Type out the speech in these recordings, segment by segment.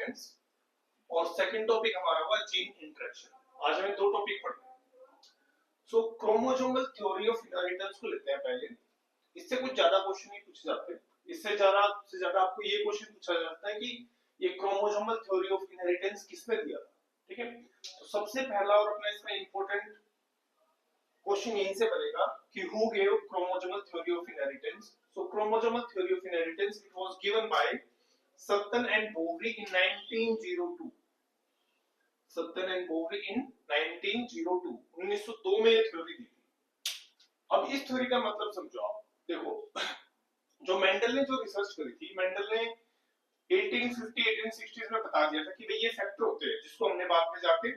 Inheritance और second topic हमारा हुआ जीन इंटरेक्शन। आज हमें दो टॉपिक पढ़ने हैं। सो क्रोमोसोमल थ्योरी ऑफ इनहेरिटेंस को लेते हैं पहले। इससे कुछ ज्यादा क्वेश्चन नहीं पूछे जाते, इससे ज्यादा आपको ये क्वेश्चन पूछा जाता है कि ये क्रोमोसोमल थ्योरी ऑफ इनहेरिटेंस किसने दिया था। ठीक है, तो सबसे पहला और अपना इसका इंपॉर्टेंट क्वेश्चन यहीं से बनेगा कि who gave chromosomal theory of inheritance. So chromosomal theory of inheritance it was given by Sutton and Boveri in 1902। Sutton and Boveri in 1902 1902 में ये थ्योरी दी थी। अब इस थ्योरी का मतलब समझो आप। देखो, जो मेंडल ने जो रिसर्च करी थी, मेंडल ने 1850 1860 में बता दिया था कि भाई ये फैक्टर होते हैं जिसको हमने बाद में जाके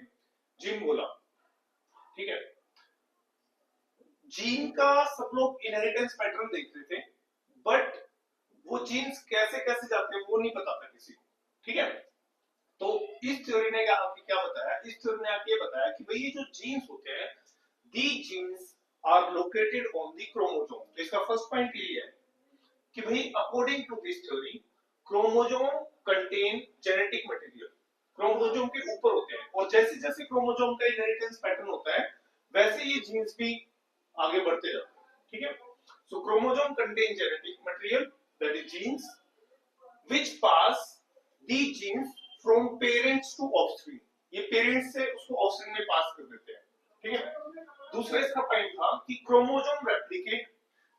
जीन बोला। ठीक है, जीन का सब लोग इनहेरिटेंस पैटर्न देख रहे थे, बट वो जीन्स कैसे कैसे जाते हैं वो नहीं पता था किसी को। ठीक है, तो इस थ्योरी ने आपको क्या बताया, इस थ्योरी ने आपको ये बताया कि भाई ये जो जीन्स होते हैं, the genes are located on the chromosome. तो इसका फर्स्ट पॉइंट ये है कि भाई according to this theory chromosome contain genetic material. Chromosome के ऊपर होते हैं और जैसे जैसे क्रोमोसोम का इनहेरिटेंस पैटर्न होता है वैसे ये जीन्स भी आगे बढ़ते जाते हैं। ठीक है, so chromosome contain genetic material that is genes which pass the genes from parents to offspring. ये पेरेंट्स से उसको ऑफस्प्रिंग में पास कर देते हैं। ठीक है, दूसरा इसका पॉइंट था कि क्रोमोसोम रेप्लिकेट।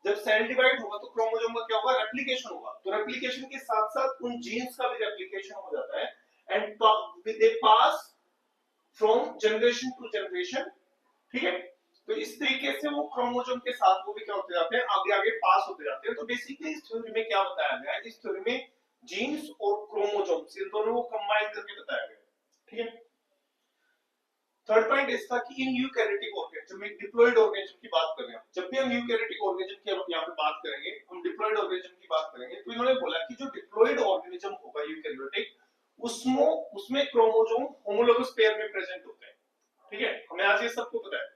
जब सेल डिवाइड होगा तो क्रोमोसोम का क्या होगा, रेप्लिकेशन होगा। तो रेप्लिकेशन के साथ साथ उन जीन्स का भी रेप्लिकेशन हो जाता है and they pass from generation to generation. ठीक है, तो इस तरीके से वो क्रोमोसोम के साथ वो भी क्या होते जाते हैं, आगे आगे पास होते जाते हैं। तो बेसिकली इस थ्योरी में क्या बताया गया है, इस थ्योरी में जीन्स और क्रोमोसोम्स इन दोनों को कंबाइन करके बताया गया है। ठीक है, थर्ड पॉइंट इसका कि इन यूकैरियोटिक ऑर्गेनिज्म में डिप्लॉइड ऑर्गेनिज्म की बात कर रहे हैं। जब भी हम यूकैरियोटिक ऑर्गेनिज्म की यहाँ पे बात करेंगे, हम डिप्लॉइड ऑर्गेनिज्म की बात करेंगे, तो इन्होंने बोला कि जो डिप्लॉइड ऑर्गेनिज्म होगा यूकैरियोटिक, उसमें क्रोमोसोम होमोलोगस पेयर में प्रेजेंट होते हैं। ठीक है, हमें आज ये सबको पता है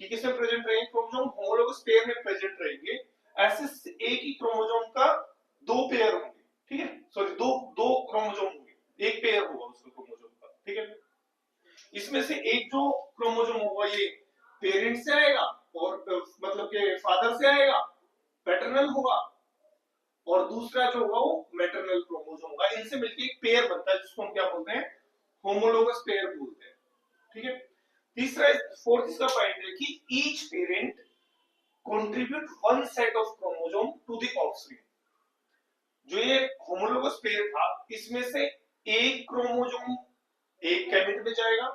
कि किसमें प्रेजेंट रहेंगे, क्रोमोसोम होमोलोगस पेयर में प्रेजेंट रहेंगे। ऐसे एक ही क्रोमोसोम का दो पेयर होंगे। ठीक है, सॉरी दो दो क्रोमोसोम होंगे, एक पेयर होगा उसका क्रोमोसोम का। ठीक है, इसमें से एक जो क्रोमोसोम होगा ये पेरेंट से आएगा और मतलब के फादर से आएगा, पैटर्नल होगा, और दूसरा जो होगा वो मैटरनल क्रोमोसोम होगा। इनसे मिलकर एक पेयर बनता है जिसको हम क्या बोलते हैं, होमोलोगस पेयर बोलते हैं। ठीक है, तीसरा फोर्थ इसका पॉइंट है कि each parent contribute one set of chromosome to the offspring. जो ये होमोलोगस पेयर था, इसमें से एक क्रोमोसोम एक गैमेट में जाएगा,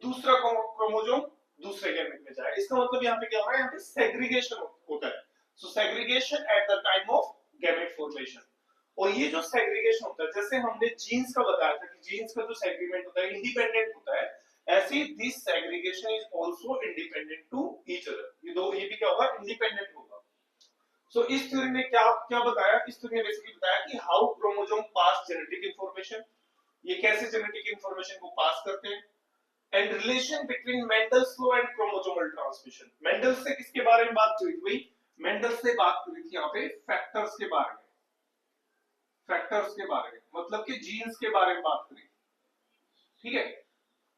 दूसरा क्रोमोसोम दूसरे गैमेट में जाएगा। इसका मतलब यहाँ पे क्या हो रहा है, यहाँ पे सेग्रीगेशन होता है। So segregation at the time of gamete formation. और ये जो सेग्रीगेशन होता है, जैसे हमने जीन्स का बताया था कि जीन्स का जो सेग्रीमेंट होता है इंडिपेंडेंट होता है, ऐसे this segregation is also independent to each other. ये भी क्या होगा, इंडिपेंडेंट होगा। सो इस थ्योरी ने क्या क्या बताया, इस थ्योरी ने बेसिकली बताया कि how chromosome pass genetic information, ये कैसे जेनेटिक इंफॉर्मेशन को पास करते हैं, and relation between Mendel's law and chromosomal transmission. Mendel से किसके बारे में बात करी थी, मेंडल से बात करी थी यहाँ पे फैक्टर्स के बारे में। फैक्टर्स के बारे में मतलब कि जीन्स के बारे में बात करी। ठीक है,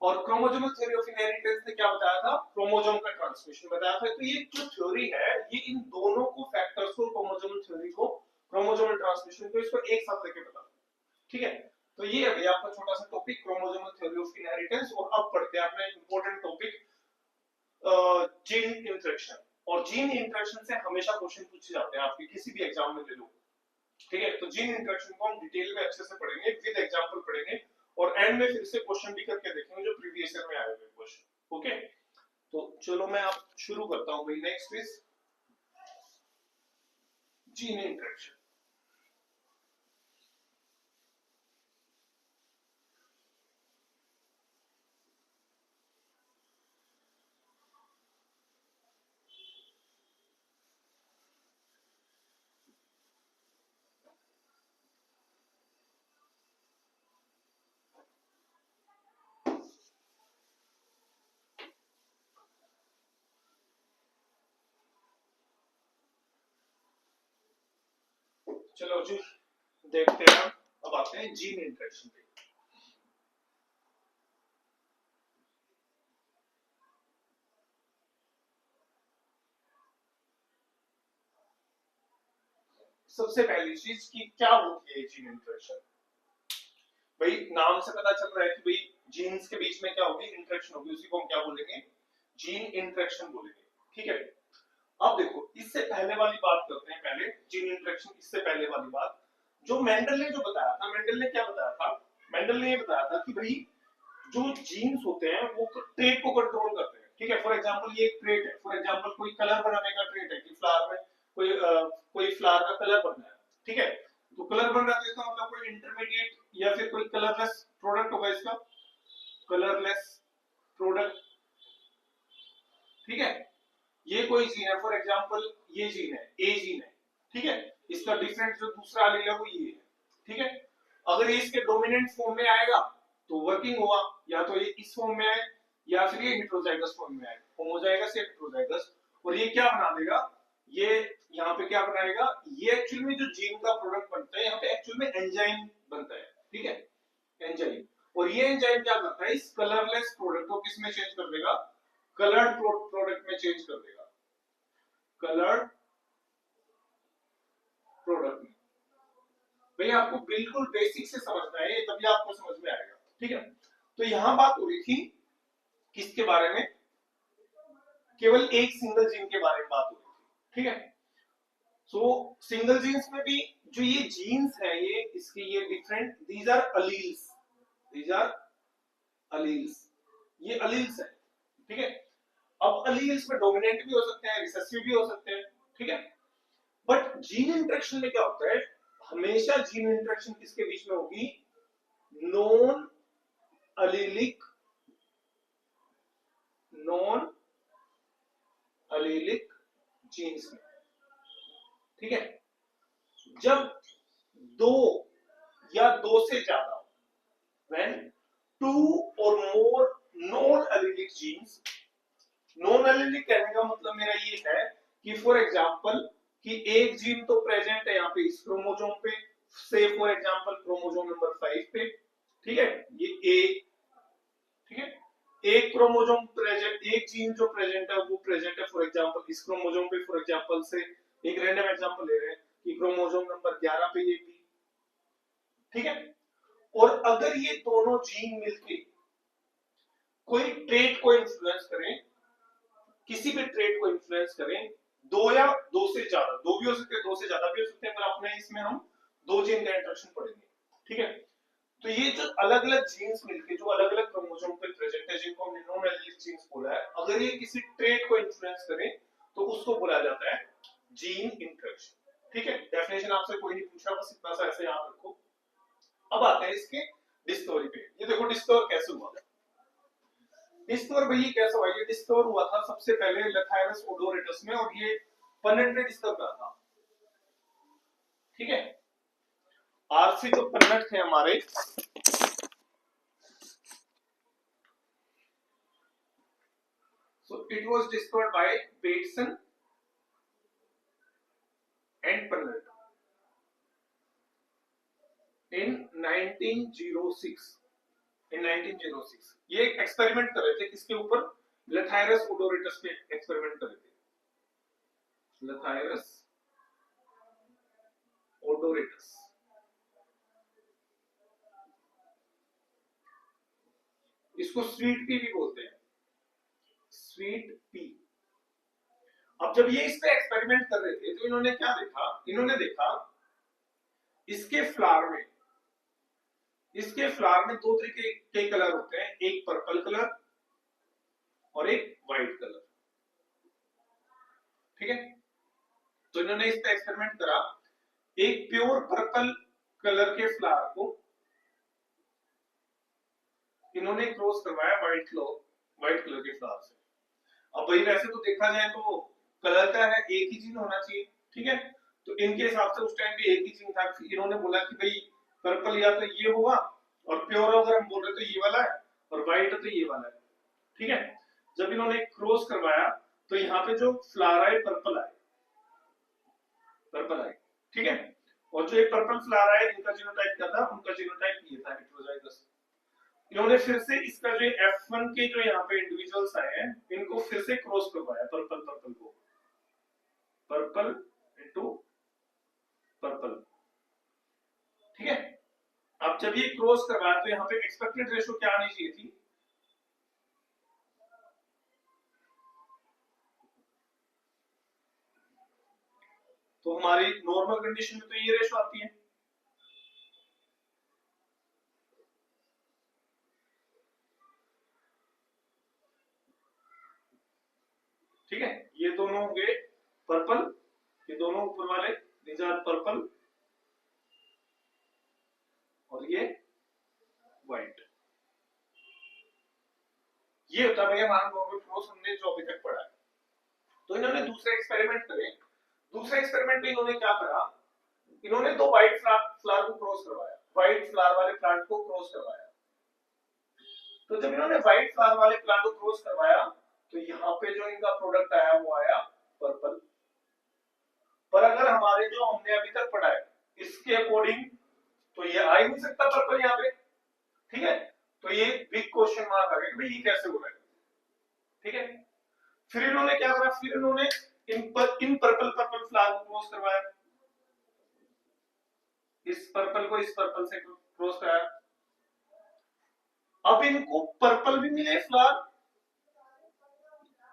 और क्रोमोसोमल थ्योरी ऑफ इनहेरिटेंस ने क्या बताया था, क्रोमोसोम का ट्रांसमिशन बताया था। तो ये जो थ्योरी है ये इन दोनों को, फैक्टर्स को, क्रोमोसोमल थ्योरी को, क्रोमोसोमल ट्रांसमिशन को, इसको एक साथ लेके बताता है। ठीक है, तो ये है भैया आपका छोटा सा topic chromosomal theory of inheritance. और अब पढ़ते हैं अपना इंपॉर्टेंट टॉपिक जीन इंटरेक्शन। और जीन इंटरेक्शन से हमेशा क्वेश्चन पूछे जाते हैं आपके किसी भी एग्जाम में ले लो। ठीक है, तो जीन इंटरेक्शन को हम डिटेल में अच्छे से पढ़ेंगे, विद एग्जांपल पढ़ेंगे, और एंड में फिर से क्वेश्चन भी करके देखेंगे जो प्रीवियस ईयर में आए हुए क्वेश्चन। ओके, तो चलो मैं अब शुरू करता हूं भाई। Next is gene interaction. चलो जी देखते हैं, अब आते हैं जीन इंटरेक्शन पे। सबसे पहली चीज कि क्या होती है जीन इंटरेक्शन। भाई नाम से पता चल रहा है कि भाई जीन्स के बीच में क्या होगी, इंटरेक्शन होगी, उसी को हम क्या बोलेंगे, जीन इंटरेक्शन बोलेंगे। ठीक है, अब देखो इससे पहले वाली बात करते हैं, पहले जीन इंटरेक्शन, इससे पहले वाली बात जो मेंडल ने जो बताया था, मेंडल ने क्या बताया था, मेंडल ने ये बताया था कि भाई जो जीन्स होते हैं वो ट्रेट को कंट्रोल करते हैं। ठीक है, फॉर एग्जांपल ये एक ट्रेट है, फॉर एग्जांपल कोई कलर बनाने का ट्रेट है कि फ्लावर में कोई फ्लावर का कलर बनना है। ठीक है, तो कलर बन रहा है तो इसका मतलब कोई इंटरमीडिएट या फिर कोई कलरलेस प्रोडक्ट होगा, इसका कलरलेस प्रोडक्ट। ठीक है, ये कोई जीन है, फॉर एग्जांपल ये जीन है, ए जीन है। ठीक है, इसका डिफरेंट जो दूसरा एलील है वो ये है। ठीक है, अगर ये इसके डोमिनेंट फॉर्म में आएगा तो वर्किंग होगा, या तो ये इस फॉर्म में आए या फिर ये हेटेरोजाइगस फॉर्म में आए, होमोजाइगस या हेटेरोजाइगस, और ये क्या बना देगा, ये यहाँ पे क्या बनाएगा, ये एक्चुअली में जो जीन का प्रोडक्ट बनता है यहाँ पे एक्चुअली में एंजाइम बनता है। ठीक है, एंजाइम, और ये एंजाइम क्या करता है, इस कलरलेस प्रोडक्ट को किस में चेंज कर देगा, कलर्ड प्रोडक्ट में चेंज कर देगा, कलर्ड प्रोडक्ट में। भाई आपको बिल्कुल बेसिक से समझना है, तभी आपको समझ में आएगा। ठीक है, तो यहां बात हो रही थी किसके बारे में, केवल एक सिंगल जीन के बारे में बात हो रही थी। ठीक है, सो सिंगल जीन्स में भी जो ये जीन्स है, ये इसके ये different, these are alleles, these are alleles, ये अलील्स है। ठीक है, अब अलील्स में डोमिनेंट भी हो सकते हैं, रिसेसिव भी हो सकते हैं। ठीक है, बट जीन इंटरेक्शन में क्या होता है, हमेशा जीन इंटरेक्शन किसके बीच में होगी, non allelic, non allelic genes में। ठीक है, जब दो या दो से ज्यादा, when two or more non allelic genes, non allylic कहने का मतलब मेरा ये है कि फॉर एग्जांपल कि एक जीन तो प्रेजेंट है यहाँ पे इस क्रोमोसोम पे, से फॉर एग्जांपल क्रोमोसोम नंबर 5 पे। ठीक है, ये ए, ठीक है, एक क्रोमोसोम प्रेजेंट, एक जीन जो प्रेजेंट है वो प्रेजेंट है फॉर एग्जांपल इस क्रोमोसोम पे, फॉर एग्जांपल से एक रैंडम एग्जांपल ले रहे हैं कि क्रोमोसोम नंबर 11 पे ये बी। ठीक है, और अगर ये दोनों जीन मिलके कोई ट्रेट को इन्फ्लुएंस करें, किसी भी ट्रेट को इन्फ्लुएंस करें, दो या दो से ज्यादा, दो भी हो सकते हैं, दो से ज्यादा भी हो सकते हैं, पर अपने इसमें हम दो जीन का इंटरेक्शन पढ़ेंगे। ठीक है, तो ये जो अलग अलग जीन्स मिलके जो अलग अलग क्रोमोसोम पे प्रेजेंट है, जिनको हमने नॉन एलिलिक जीन्स बोला है, अगर ये किसी ट्रेट को इन्फ्लुएंस करें तो उसको बोला जाता है जीन इंटरेक्शन। ठीक है, डेफिनेशन आपसे कोई नहीं पूछा, बस इतना सा ऐसे याद रखो। अब आते हैं इसके डिस्कवरी पे। ये देखो डिस्कवर कैसे हुआ, डिस्कवर भाई कैसे हुआ, ये डिस्कवर हुआ था सबसे पहले लथायरस ओडोरेटस में, और ये पन्नट ने डिस्कवर करा था। ठीक है, आरसी जो पन्नट थे हमारे, so it was discovered by Bateson and Punnett in 1906, in 1906 ये एक एक्सपेरिमेंट कर रहे थे किसके ऊपर, लथायरस ओडोरेटस पे एक्सपेरिमेंट कर रहे थे, लथायरस ओडोरेटस। इसको स्वीट पी भी बोलते हैं, स्वीट पी। अब जब ये इस पे एक्सपेरिमेंट कर रहे थे तो इन्होंने क्या देखा, इन्होंने देखा इसके फ्लावर में, इसके फ्लावर में दो तरीके के कलर होते हैं, एक पर्पल कलर और एक व्हाइट कलर। ठीक है, तो इन्होंने इस पे एक्सपेरिमेंट करा, एक प्योर पर्पल कलर के फ्लावर को इन्होंने क्रॉस करवाया व्हाइट कलर के फ्लावर से। अब भाई वैसे तो देखा जाए तो कलर का है, एक ही जीन होना चाहिए। ठीक है, तो इनके हिसाब से उस टाइम भी एक ही जीन था, इन्होंने बोला कि भाई पर्पल या तो ये होगा, और प्योर अगर हम बोल रहे तो ये वाला है, और व्हाइट तो ये वाला है। ठीक है, जब इन्होंने क्रॉस करवाया तो यहाँ पे जो फ्लावर आए पर्पल आए, पर्पल आए। ठीक है, और जो एक पर्पल फ्लावर आए इनका जीनोटाइप क्या था, उनका जीनोटाइप ये था, हेटेरोजाइगस। इन्होंने फिर से इसका जो F1 के जो यहाँ पे इंडिविजुअल्स आए हैं इनको फिर से क्रॉस करवाया, पर्पल पर्पल को, पर्पल इनटू पर्पल। ठीक है, अब जब ये क्रॉस करवाया तो यहाँ पे एक्सपेक्टेड रेशो क्या आनी चाहिए थी, तो हमारी नॉर्मल कंडीशन में तो ये रेशो आती है। ठीक है, ये दोनों होंगे पर्पल, ये दोनों ऊपर वाले दीज आर पर्पल, और ये व्हाइट। ये होता है भैया हमारा नॉर्मल फ्लो, हमने जो अभी तक पढ़ा है। तो इन्होंने दूसरे एक्सपेरिमेंट करे, दूसरे एक्सपेरिमेंट में इन्होंने क्या करा, इन्होंने दो व्हाइट फ्लावर को क्रॉस करवाया, व्हाइट फ्लावर वाले प्लांट को क्रॉस करवाया। तो जब इन्होंने व्हाइट फ्लावर वाले प्लांट को क्रॉस करवाया तो यहाँ पे जो इनका प्रोडक्ट आया वो आया पर्पल। पर अगर हमारे जो हमने अभी तक पढ़ा है इसके अकॉर्डिंग तो ये आ ही नहीं सकता पर्पल यहाँ पे। ठीक है, तो ये बिग क्वेश्चन मार्क आ गया कि भाई ये कैसे हो रहा है। ठीक है, फिर इन्होंने क्या करा, फिर इन्होंने इन पर्पल फ्लावर को क्रॉस करवाया, इस पर्पल को इस पर्पल से क्रॉस कराया। अब इनको पर्पल भी मिले फ्लावर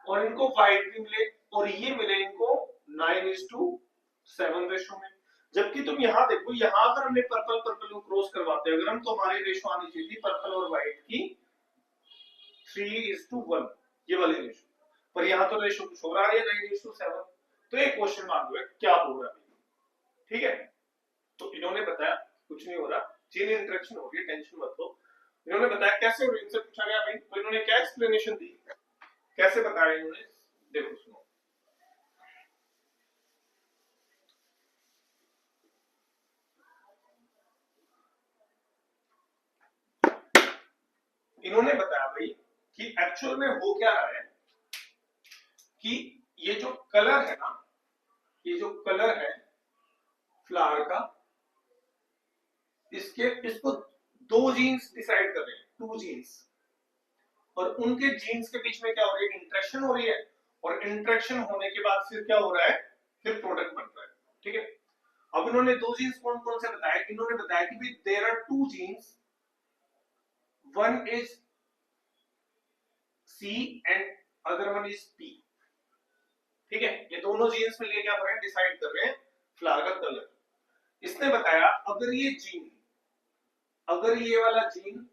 और इनको व्हाइट भी मिले, और ये मिले इनको 9:7 रेशो में। जबकि तुम यहां देखो, यहां अगर हमने पर्पल को क्रॉस करवाते अगर हम, तो हमारी रेशो आनी चाहिए थी पर्पल और व्हाइट की 3:1, ये वाली रेशो। पर यहां तो रेशो कुछ और आ रही है 9:7। तो एक क्वेश्चन मार्क है क्या हो रहा है। ठीक है, तो इन्होंने बताया कुछ नहीं हो रहा, चेन इंटरेक्शन हो रही है, टेंशन मत लो। इन्होंने बताया कैसे हो रही है, इनसे पूछा गया भाई, तो इन्होंने क्या एक्सप्लेनेशन दी, कैसे बताया इन्होंने, देखो सुनो। इन्होंने बताया भाई कि एक्चुअल में हो क्या रहा है कि ये जो कलर है ना, ये जो कलर है फ्लावर का, इसको दो जीन्स डिसाइड कर रहे हैं, टू जीन्स, और उनके जीन्स के बीच में क्या हो रही है, इंटरेक्शन हो रही है, और इंटरेक्शन होने के बाद फिर क्या हो रहा है, फिर प्रोडक्ट बन रहा है। ठीक है, अब इन्होंने दो जीन्स कौन कौन से बताया, इन्होंने बताया कि there are two genes, one is C and other one is P। ठीक है, ये दोनों जीन्स मिलकर क्या कर रहे हैं, डिसाइड कर रहे हैं फ्लावर का कलर। इसने बताया अगर ये जीन, अगर ये वाला जीन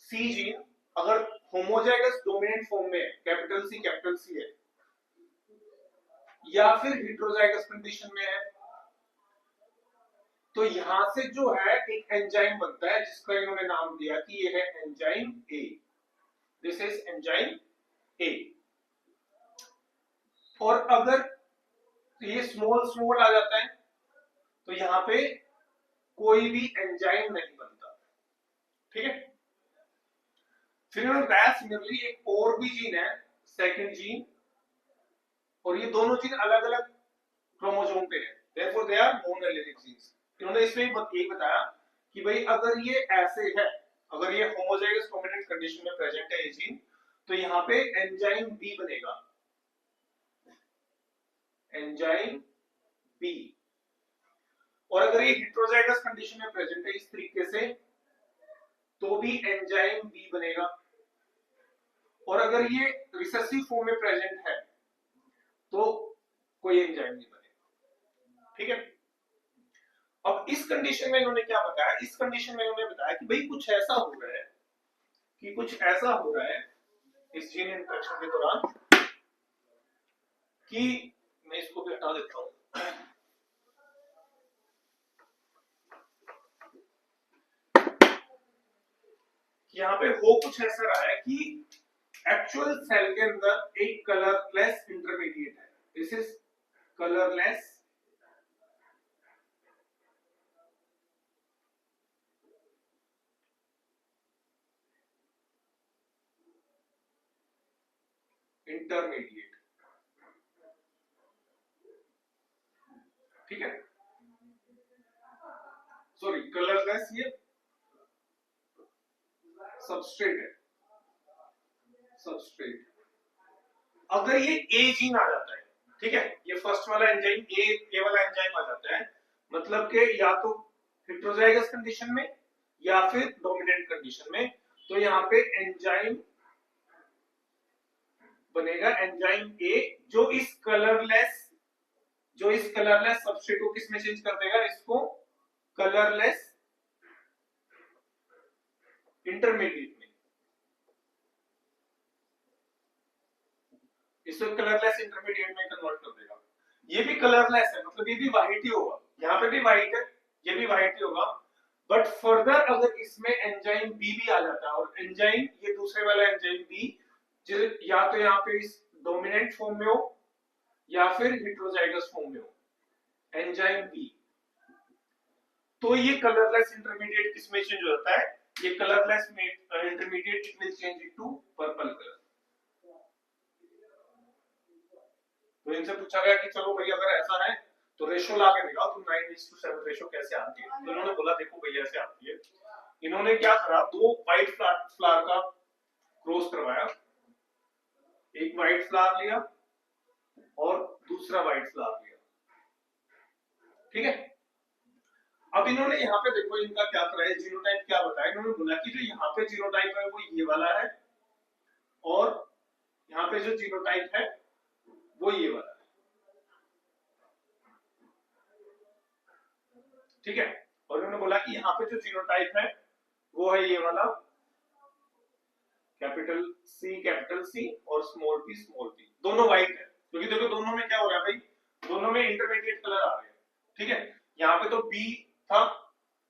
C जीन अगर होमोजाइगस डोमिनेंट फॉर्म में कैपिटल C है, या फिर हेटेरोजाइगस कंडीशन में है, तो यहां से जो है एक एंजाइम बनता है जिसका इन्होंने नाम दिया कि ये है enzyme A। This is enzyme A। और अगर ये स्मॉल आ जाता है तो यहां पे कोई भी एंजाइम नहीं बनता। ठीक है, फिर इन्होंने बताया सिमिलरली एक और भी जीन है, सेकंड जीन, और ये दोनों जीन अलग अलग क्रोमोसोम पे है, therefore they are non allelic genes. इन्होंने इसमें यही बताया कि भाई अगर ये ऐसे है, अगर ये होमोजाइगस डोमिनेंट कंडीशन में प्रेजेंट है ये जीन, तो यहाँ पे एंजाइम बी बनेगा, एंजाइम बी। और अगर ये हेटेरोजाइगस कंडीशन में प्रेजेंट है इस तरीके से, तो भी एंजाइम बी बनेगा। और अगर ये रिसेसिव फॉर्म में प्रेजेंट है तो कोई एंजाइम नहीं बनेगा। ठीक है, अब इस कंडीशन में इन्होंने क्या बताया, इस कंडीशन में इन्होंने बताया कि भाई कुछ ऐसा हो रहा है, कि कुछ ऐसा हो रहा है इस जीन इंटरेक्शन के दौरान कि, मैं इसको भी हटा देता हूं, यहाँ पे हो कुछ ऐसा रहा है कि एक्चुअल सेल के अंदर एक कलरलेस इंटरमीडिएट है, दिस इज कलरलेस इंटरमीडिएट। ठीक है, सॉरी कलरलेस ये सबस्ट्रेट है, सबस्ट्रेट। अगर ये ए जीन आ जाता है, ठीक है, ये फर्स्ट वाला एंजाइम ए वाला एंजाइम आ जाता है, मतलब कि या तो हेटेरोजाइगस कंडीशन में या फिर डोमिनेंट कंडीशन में। तो यहाँ पे एंजाइम बनेगा एंजाइम ए, जो इस कलरलेस सबस्ट्रेट को किस में चेंज कर देगा, इसको कलरलेस इंटरमीडिएट में, इसको कलरलेस इंटरमीडिएट में कन्वर्ट कर देगा। ये भी कलरलेस है, मतलब ये भी व्हाइट ही होगा, यहाँ पे भी व्हाइट है, ये भी व्हाइट ही होगा। बट फर्दर अगर इसमें एंजाइम बी भी आ जाता है, और एंजाइम ये दूसरे वाला एंजाइम बी या तो यहाँ पे इस डोमिनेंट फॉर्म में हो या फिर हेटेरोजाइगस फॉर्म में हो, एंजाइम बी, तो ये कलरलेस इंटरमीडिएट किसमें चेंज हो जाता है, ये colourless intermediate it will change into purple colour. तो इनसे पूछा गया कि चलो भैया अगर ऐसा है तो रेशो ला के दिखाओ, तुम 9:7 रेशो कैसे आती है। तो इन्होंने बोला देखो भैया ऐसे आती है। इन्होंने क्या करा, दो व्हाइट फ्लावर का क्रॉस करवाया, एक व्हाइट फ्लावर लिया और दूसरा व्हाइट फ्लावर लिया, ठीक है। अब इन्होंने यहाँ पे देखो इनका क्या करा है, जीनोटाइप क्या बताया, इन्होंने बोला कि जो यहाँ पे जीनोटाइप है वो ये वाला है, और यहाँ पे जो जीनोटाइप है वो ये वाला है, ठीक है। और इन्होंने बोला कि यहाँ पे जो जीनोटाइप है वो है ये वाला, कैपिटल सी और स्मॉल पी, दोनों व्हाइट है, क्योंकि देखो दोनों में क्या हो रहा है भाई, दोनों में इंटरमीडिएट कलर आ रहे हैं, ठीक है। यहाँ पे तो बी था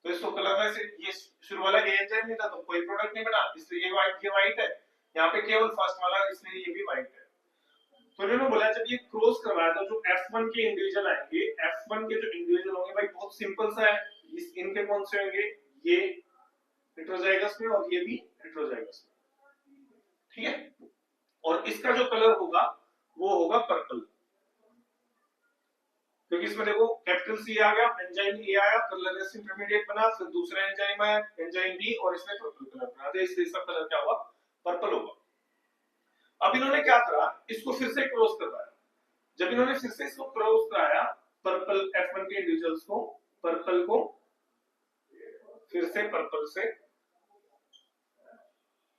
तो इसको कलर में से ये शुरू वाला ए एंजाइम नहीं था तो कोई प्रोडक्ट नहीं बना, इसलिए ये व्हाइट है। यहाँ पे केवल फर्स्ट वाला, इसलिए ये भी व्हाइट है। तो इन्होंने बोला जब ये क्रॉस करवाया तो जो F1 के इंडिविजुअल आएंगे, F1 के जो इंडिविजुअल होंगे भाई बहुत सिंपल सा है, इनके कौन से होंगे, ये हेटेरोजाइगस में और ये भी हेटेरोजाइगस में, ठीक है। और इसका जो कलर होगा वो होगा पर्पल, क्योंकि इसमें देखो कैपिटल सी आ गया, एंजाइम ए आया, कलरलेस इंटरमीडिएट बना, फिर दूसरा एंजाइम आया एंजाइम बी, और इसमें पर्पल कलर बना, तो इसलिए इसका कलर क्या होगा, पर्पल होगा। अब इन्होंने क्या करा, इसको फिर से क्रॉस करवाया। जब इन्होंने फिर से इसको क्रॉस कराया, पर्पल F1 के इंडिविजुअल्स को, पर्पल को फिर से पर्पल से,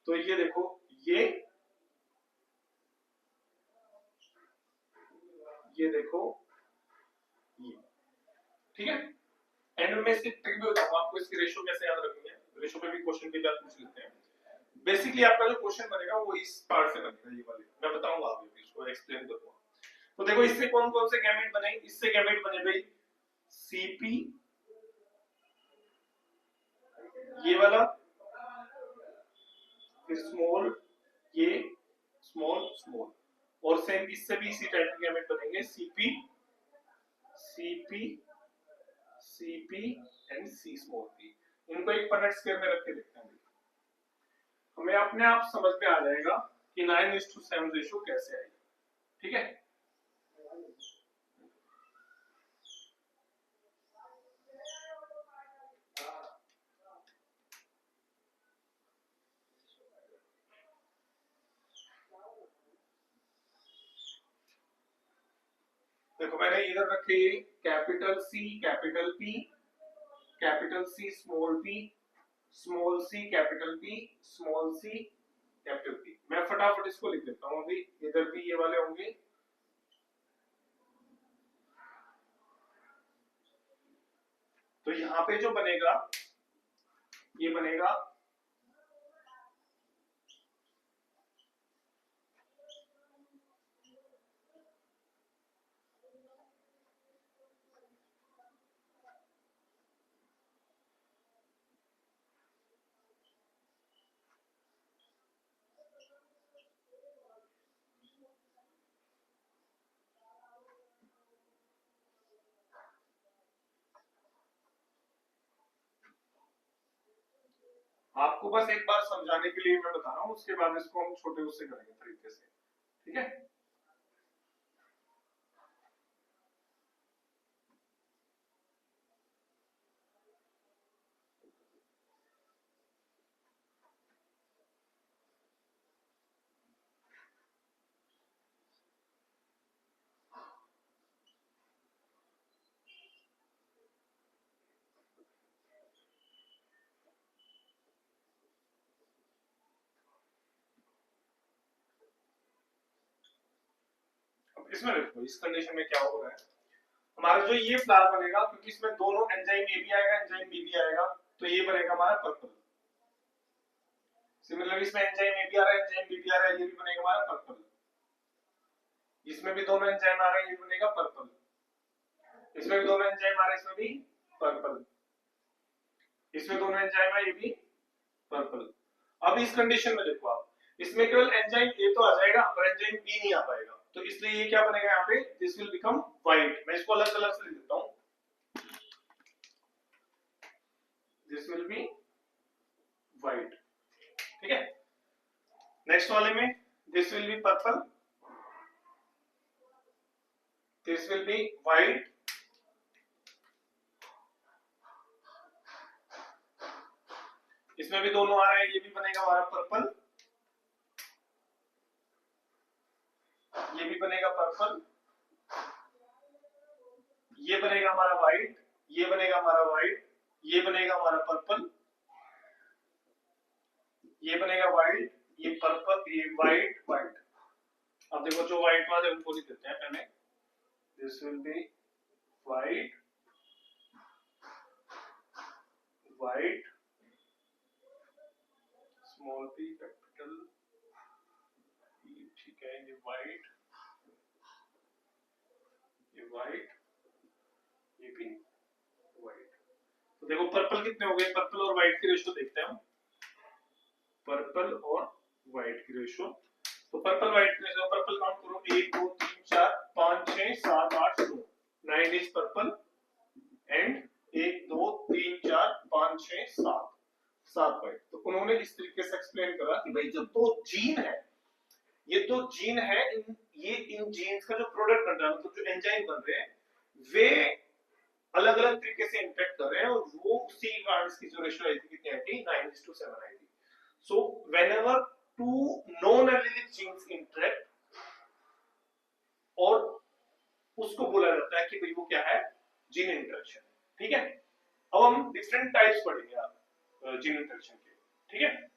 तो ये देखो ये देखो ये, ठीक है। एंड में इसकी ट्रिक भी बताऊंगा आपको, इसकी रेशो कैसे याद रखनी है, रेशो पे भी क्वेश्चन के बाद पूछ लेते हैं। बेसिकली आपका जो क्वेश्चन बनेगा वो इस पार्ट से बनेगा, ये वाले मैं बताऊंगा, आपको इसको एक्सप्लेन करूंगा। तो देखो इससे कौन कौन से गैमेट बने, इससे गैमेट बने भाई सीपी, ये वाला, फिर स्मॉल, ये स्मॉल स्मॉल, और सेम इससे भी इसी टाइप के गैमेट बनेंगे CP CP CP and C small P. इनको एक पनेट स्क्वायर में रख के देखते हैं, हमें अपने आप समझ में आ जाएगा कि 9:7 रेशियो कैसे आएगी, ठीक है। देखो मैंने इधर रखे capital C capital P, capital C small P, small C capital P, small C capital P. मैं फटाफट इसको लिख देता हूं, अभी इधर भी ये वाले होंगे, तो यहाँ पे जो बनेगा ये बनेगा आपको बस एक बार समझाने के लिए मैं बता रहा हूँ, उसके बाद इसको हम छोटे उससे करेंगे तरीके से, ठीक है। इसमें देखो इस कंडीशन में क्या हो रहा है, हमारा जो ये फ्लावर बनेगा, क्योंकि इसमें दोनों एंजाइम ए भी आएगा एंजाइम बी भी आएगा, तो ये बनेगा हमारा पर्पल। सिमिलरली इसमें एंजाइम ए भी आ रहा है एंजाइम बी भी आ रहा है, ये भी बनेगा हमारा पर्पल। इसमें भी दोनों एंजाइम आ रहे हैं, ये बनेगा पर्पल। इसमें भी दोनों एंजाइम आ रहे हैं, इसमें भी पर्पल। इसमें दोनों एंजाइम है, ये भी पर्पल। अब इस कंडीशन में देखो आप, इसमें केवल एंजाइम ए तो आ जाएगा पर एंजाइम बी नहीं आ पाएगा, तो इसलिए ये क्या बनेगा यहाँ पे, दिस विल बिकम व्हाइट। मैं इसको अलग कलर से लिख देता हूं, दिस विल बी व्हाइट। ठीक है, नेक्स्ट वाले में this will be purple, this will be white, इसमें भी दोनों आ रहे हैं, ये भी बनेगा हमारा पर्पल, ये भी बनेगा पर्पल, ये बनेगा हमारा व्हाइट, ये बनेगा हमारा व्हाइट, ये बनेगा हमारा पर्पल, ये बनेगा व्हाइट, ये पर्पल, ये व्हाइट व्हाइट। अब देखो जो व्हाइट वाले उनको लिख देते हैं पहले, this will be white white small p capital P, ठीक है, ये व्हाइट, ये व्हाइट, ये भी व्हाइट। तो देखो पर्पल कितने हो गए, पर्पल और व्हाइट की रेशियो देखते हैं हम, पर्पल और व्हाइट की रेशियो। तो पर्पल व्हाइट की रेशियो, पर्पल काउंट करो, 1 2 3 4 5 6 7 8 9, 9 इज पर्पल एंड 1 2 3 4 5 6 7 7 व्हाइट। तो उन्होंने इस तरीके से एक्सप्लेन करा कि भाई जो दो जीन है, ये दो जीन है, ये इन जीन्स का जो प्रोडक्ट बन रहा है, मतलब जो एंजाइम बन रहे हैं, वे अलग अलग तरीके से इंटरेक्ट कर रहे हैं, और वो उसी कारण की जो रेशियो आई थी कितनी आई थी, 9:7 आई थी। So whenever two non allelic genes interact, और उसको बोला जाता है कि भाई वो क्या है, जीन इंटरेक्शन। ठीक है, अब हम डिफरेंट टाइप्स पढ़ेंगे जीन इंटरेक्शन के। ठीक है,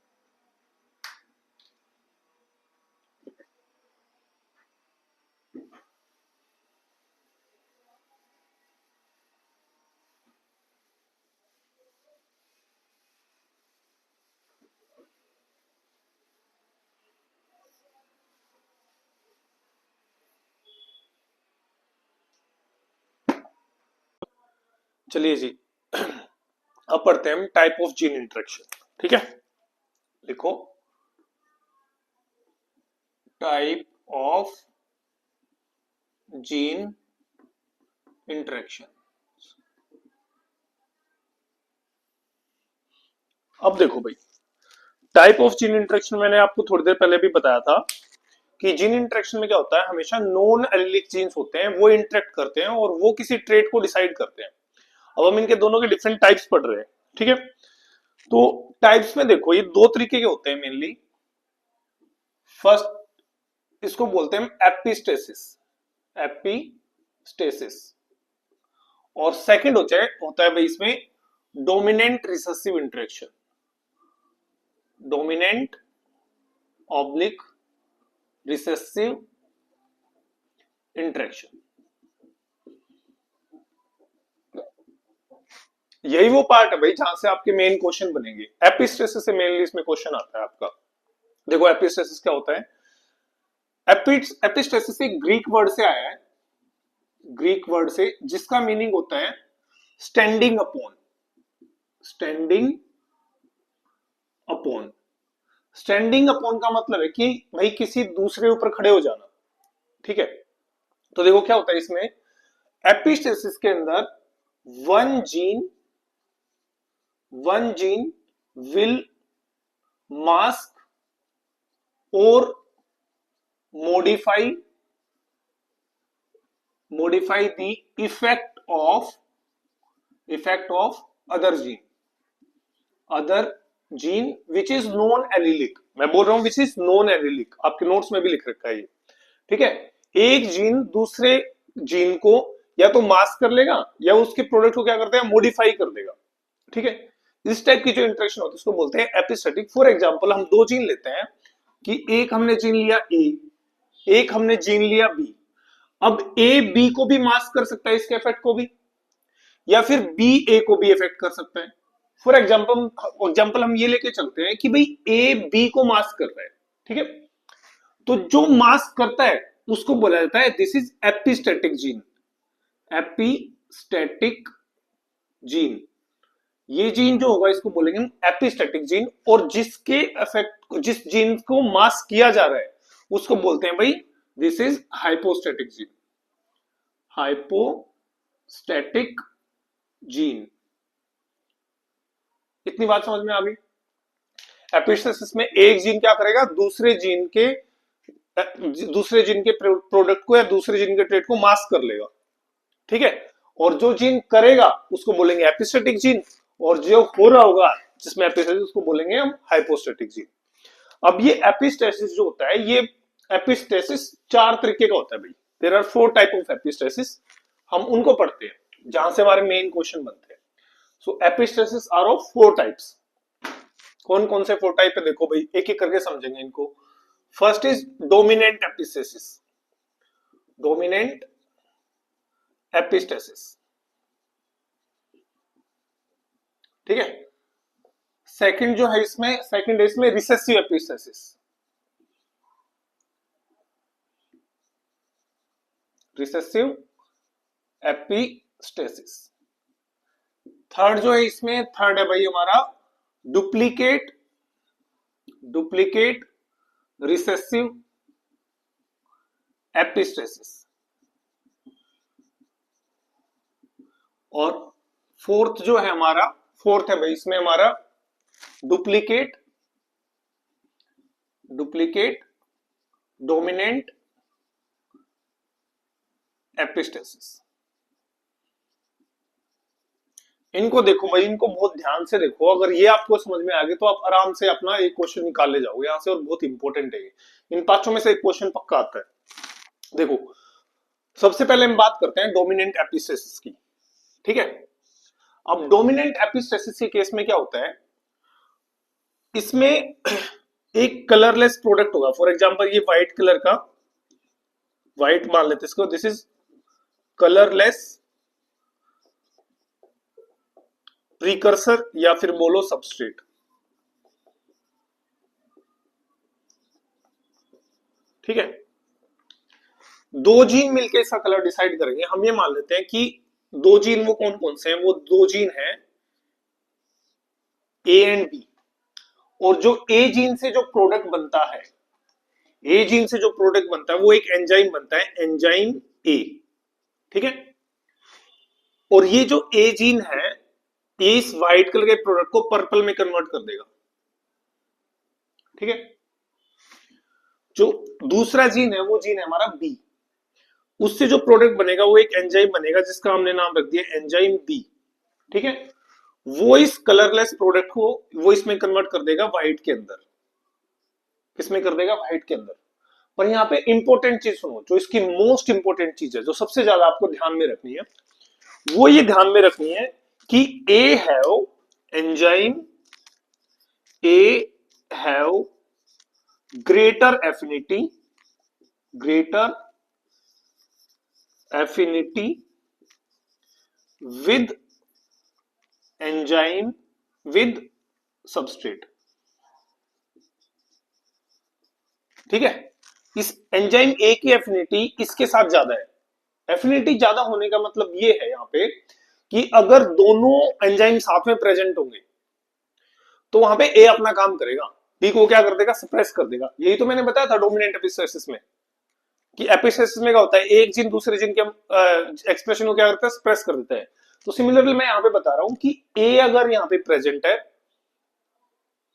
चलिए जी अब पढ़ते हैं टाइप ऑफ जीन इंटरेक्शन। ठीक है, लिखो टाइप ऑफ जीन इंटरेक्शन। अब देखो भाई, टाइप ऑफ जीन इंटरेक्शन मैंने आपको थोड़ी देर पहले भी बताया था कि जीन इंटरेक्शन में क्या होता है, हमेशा नॉन एलिलिक जीन्स होते हैं, वो इंटरेक्ट करते हैं और वो किसी ट्रेट को डिसाइड करते हैं। अब हम इनके दोनों के डिफरेंट टाइप्स पढ़ रहे हैं। ठीक है, तो टाइप्स में देखो ये दो तरीके के होते हैं मेनली। फर्स्ट इसको बोलते हैं एपिस्टेसिस, एपिस्टेसिस, और सेकंड होता है भाई इसमें dominant recessive interaction, dominant oblique recessive interaction. यही वो पार्ट है भाई जहां से आपके मेन क्वेश्चन बनेंगे। एपिस्टेसिस से मेनली इसमें क्वेश्चन आता है आपका। देखो एपिस्टेसिस क्या होता है, एपिस्टेसिस एक ग्रीक वर्ड से आया है, ग्रीक वर्ड से, जिसका मीनिंग होता है standing upon, standing upon. Standing upon का मतलब है कि भाई किसी दूसरे ऊपर खड़े हो जाना। ठीक है, तो देखो क्या होता है इसमें, एपिस्टेसिस के अंदर वन जीन विल मास्क और modify the effect of other gene which is non allelic। मैं बोल रहा हूं which is non allelic, आपके नोट्स में भी लिख रखा है ये। ठीक है, एक जीन दूसरे जीन को या तो मास्क कर लेगा या उसके प्रोडक्ट को क्या करते हैं, मॉडिफाई कर देगा। ठीक है, इस टाइप की जो इंटरेक्शन होती है उसको बोलते हैं एपिस्टेटिक। फॉर एग्जांपल हम दो जीन लेते हैं कि एक हमने जीन लिया ए, एक हमने जीन लिया बी। अब ए बी को भी मास्क कर सकता है, इसके इफेक्ट को भी, या फिर बी ए को भी इफेक्ट कर सकता है। फॉर एग्जाम्पल हम ये लेके चलते हैं कि भाई ए बी को मास्क कर रहा है, ठीक है। तो जो मास्क करता है उसको बोला जाता है this is epistatic gene. Epistatic gene, ये जीन जो होगा इसको बोलेंगे हम एपिस्टेटिक जीन। और जिसके इफेक्ट, जिस जीन को मास्क किया जा रहा है उसको बोलते हैं भाई this is hypostatic gene. Hypostatic gene, इतनी बात समझ में आ गई। एपिस्टेसिस में एक जीन क्या करेगा, दूसरे जीन के प्रोडक्ट को या दूसरे जीन के ट्रेट को मास्क कर लेगा, ठीक है। और जो जीन करेगा उसको बोलेंगे एपिस्टेटिक जीन, और जो हो रहा होगा जिसमें एपिस्टेसिस उसको बोलेंगे हम हाइपोस्टेटिक जीन। अब ये एपिस्टेसिस जो होता है, ये एपिस्टेसिस 4 तरीके का होता है भाई। There are 4 type of epistasis, हम उनको पढ़ते हैं जहां से हमारे मेन क्वेश्चन बनते हैं। सो एपिस्टेसिस आर ऑफ 4 टाइप्स। कौन कौन से 4 टाइप है देखो भाई, एक एक करके समझेंगे इनको। First is dominant epistasis. Dominant epistasis, ठीक है। सेकंड जो है इसमें recessive epistasis. Recessive epistasis. Third जो है इसमें, थर्ड है भाई हमारा डुप्लीकेट रिसेसिव एपिस्टेसिस। और फोर्थ जो है हमारा, फोर्थ है भाई इसमें हमारा डुप्लीकेट डोमिनेंट एपिस्टेसिस। इनको देखो भाई, इनको बहुत ध्यान से देखो। अगर ये आपको समझ में आ गए तो आप आराम से अपना एक क्वेश्चन निकाल ले जाओगे यहां से, और बहुत इंपॉर्टेंट है। इन पांचों में से एक क्वेश्चन पक्का आता है। देखो सबसे पहले हम बात करते हैं डोमिनेंट एपिस्टेसिस की, ठीक है। अब डोमिनेंट एपिस्टेसिस के केस में क्या होता है, इसमें एक कलरलेस प्रोडक्ट होगा। फॉर एग्जांपल ये व्हाइट कलर का, व्हाइट मान लेते इसको, दिस इज कलरलेस प्रीकर्सर या फिर बोलो सबस्ट्रेट, ठीक है। दो जीन मिलके इसका कलर डिसाइड करेंगे। हम ये मान लेते हैं कि दो जीन वो कौन कौन से हैं, वो दो जीन हैं ए एंड बी। और जो ए जीन से जो प्रोडक्ट बनता है, ए जीन से जो प्रोडक्ट बनता है वो एक एंजाइम बनता है, एंजाइम ए, ठीक है। और ये जो ए जीन है, इस व्हाइट कलर के प्रोडक्ट को पर्पल में कन्वर्ट कर देगा, ठीक है। जो दूसरा जीन है वो जीन है हमारा बी, उससे जो प्रोडक्ट बनेगा वो एक एंजाइम बनेगा जिसका हमने नाम रख दिया एंजाइम बी, ठीक है। वो इस कलरलेस प्रोडक्ट को वो इसमें कन्वर्ट कर देगा व्हाइट के अंदर। किसमें कर देगा, व्हाइट के अंदर। पर यहाँ पे इंपॉर्टेंट चीज सुनो, जो इसकी मोस्ट इंपॉर्टेंट चीज है, जो सबसे ज्यादा आपको ध्यान में रखनी है, वो ये ध्यान में रखनी है कि A have enzyme, A have greater affinity with enzyme with substrate, ठीक है। इस एंजाइम ए की एफिनिटी इसके साथ ज्यादा है। एफिनिटी ज्यादा होने का मतलब ये है यहाँ पे कि अगर दोनों एंजाइम साथ में प्रेजेंट होंगे तो वहां पे ए अपना काम करेगा, बी को क्या कर देगा, सप्रेस कर देगा। यही तो मैंने बताया था डोमिनेंट एपिस्टेसिस में, कि एपिस्टेसिस में क्या होता है, एक जीन दूसरे जीन के एक्सप्रेशन को क्या करता है, सप्रेस कर देता है। तो सिमिलरली मैं यहाँ पे बता रहा हूं कि ए अगर यहाँ पे प्रेजेंट है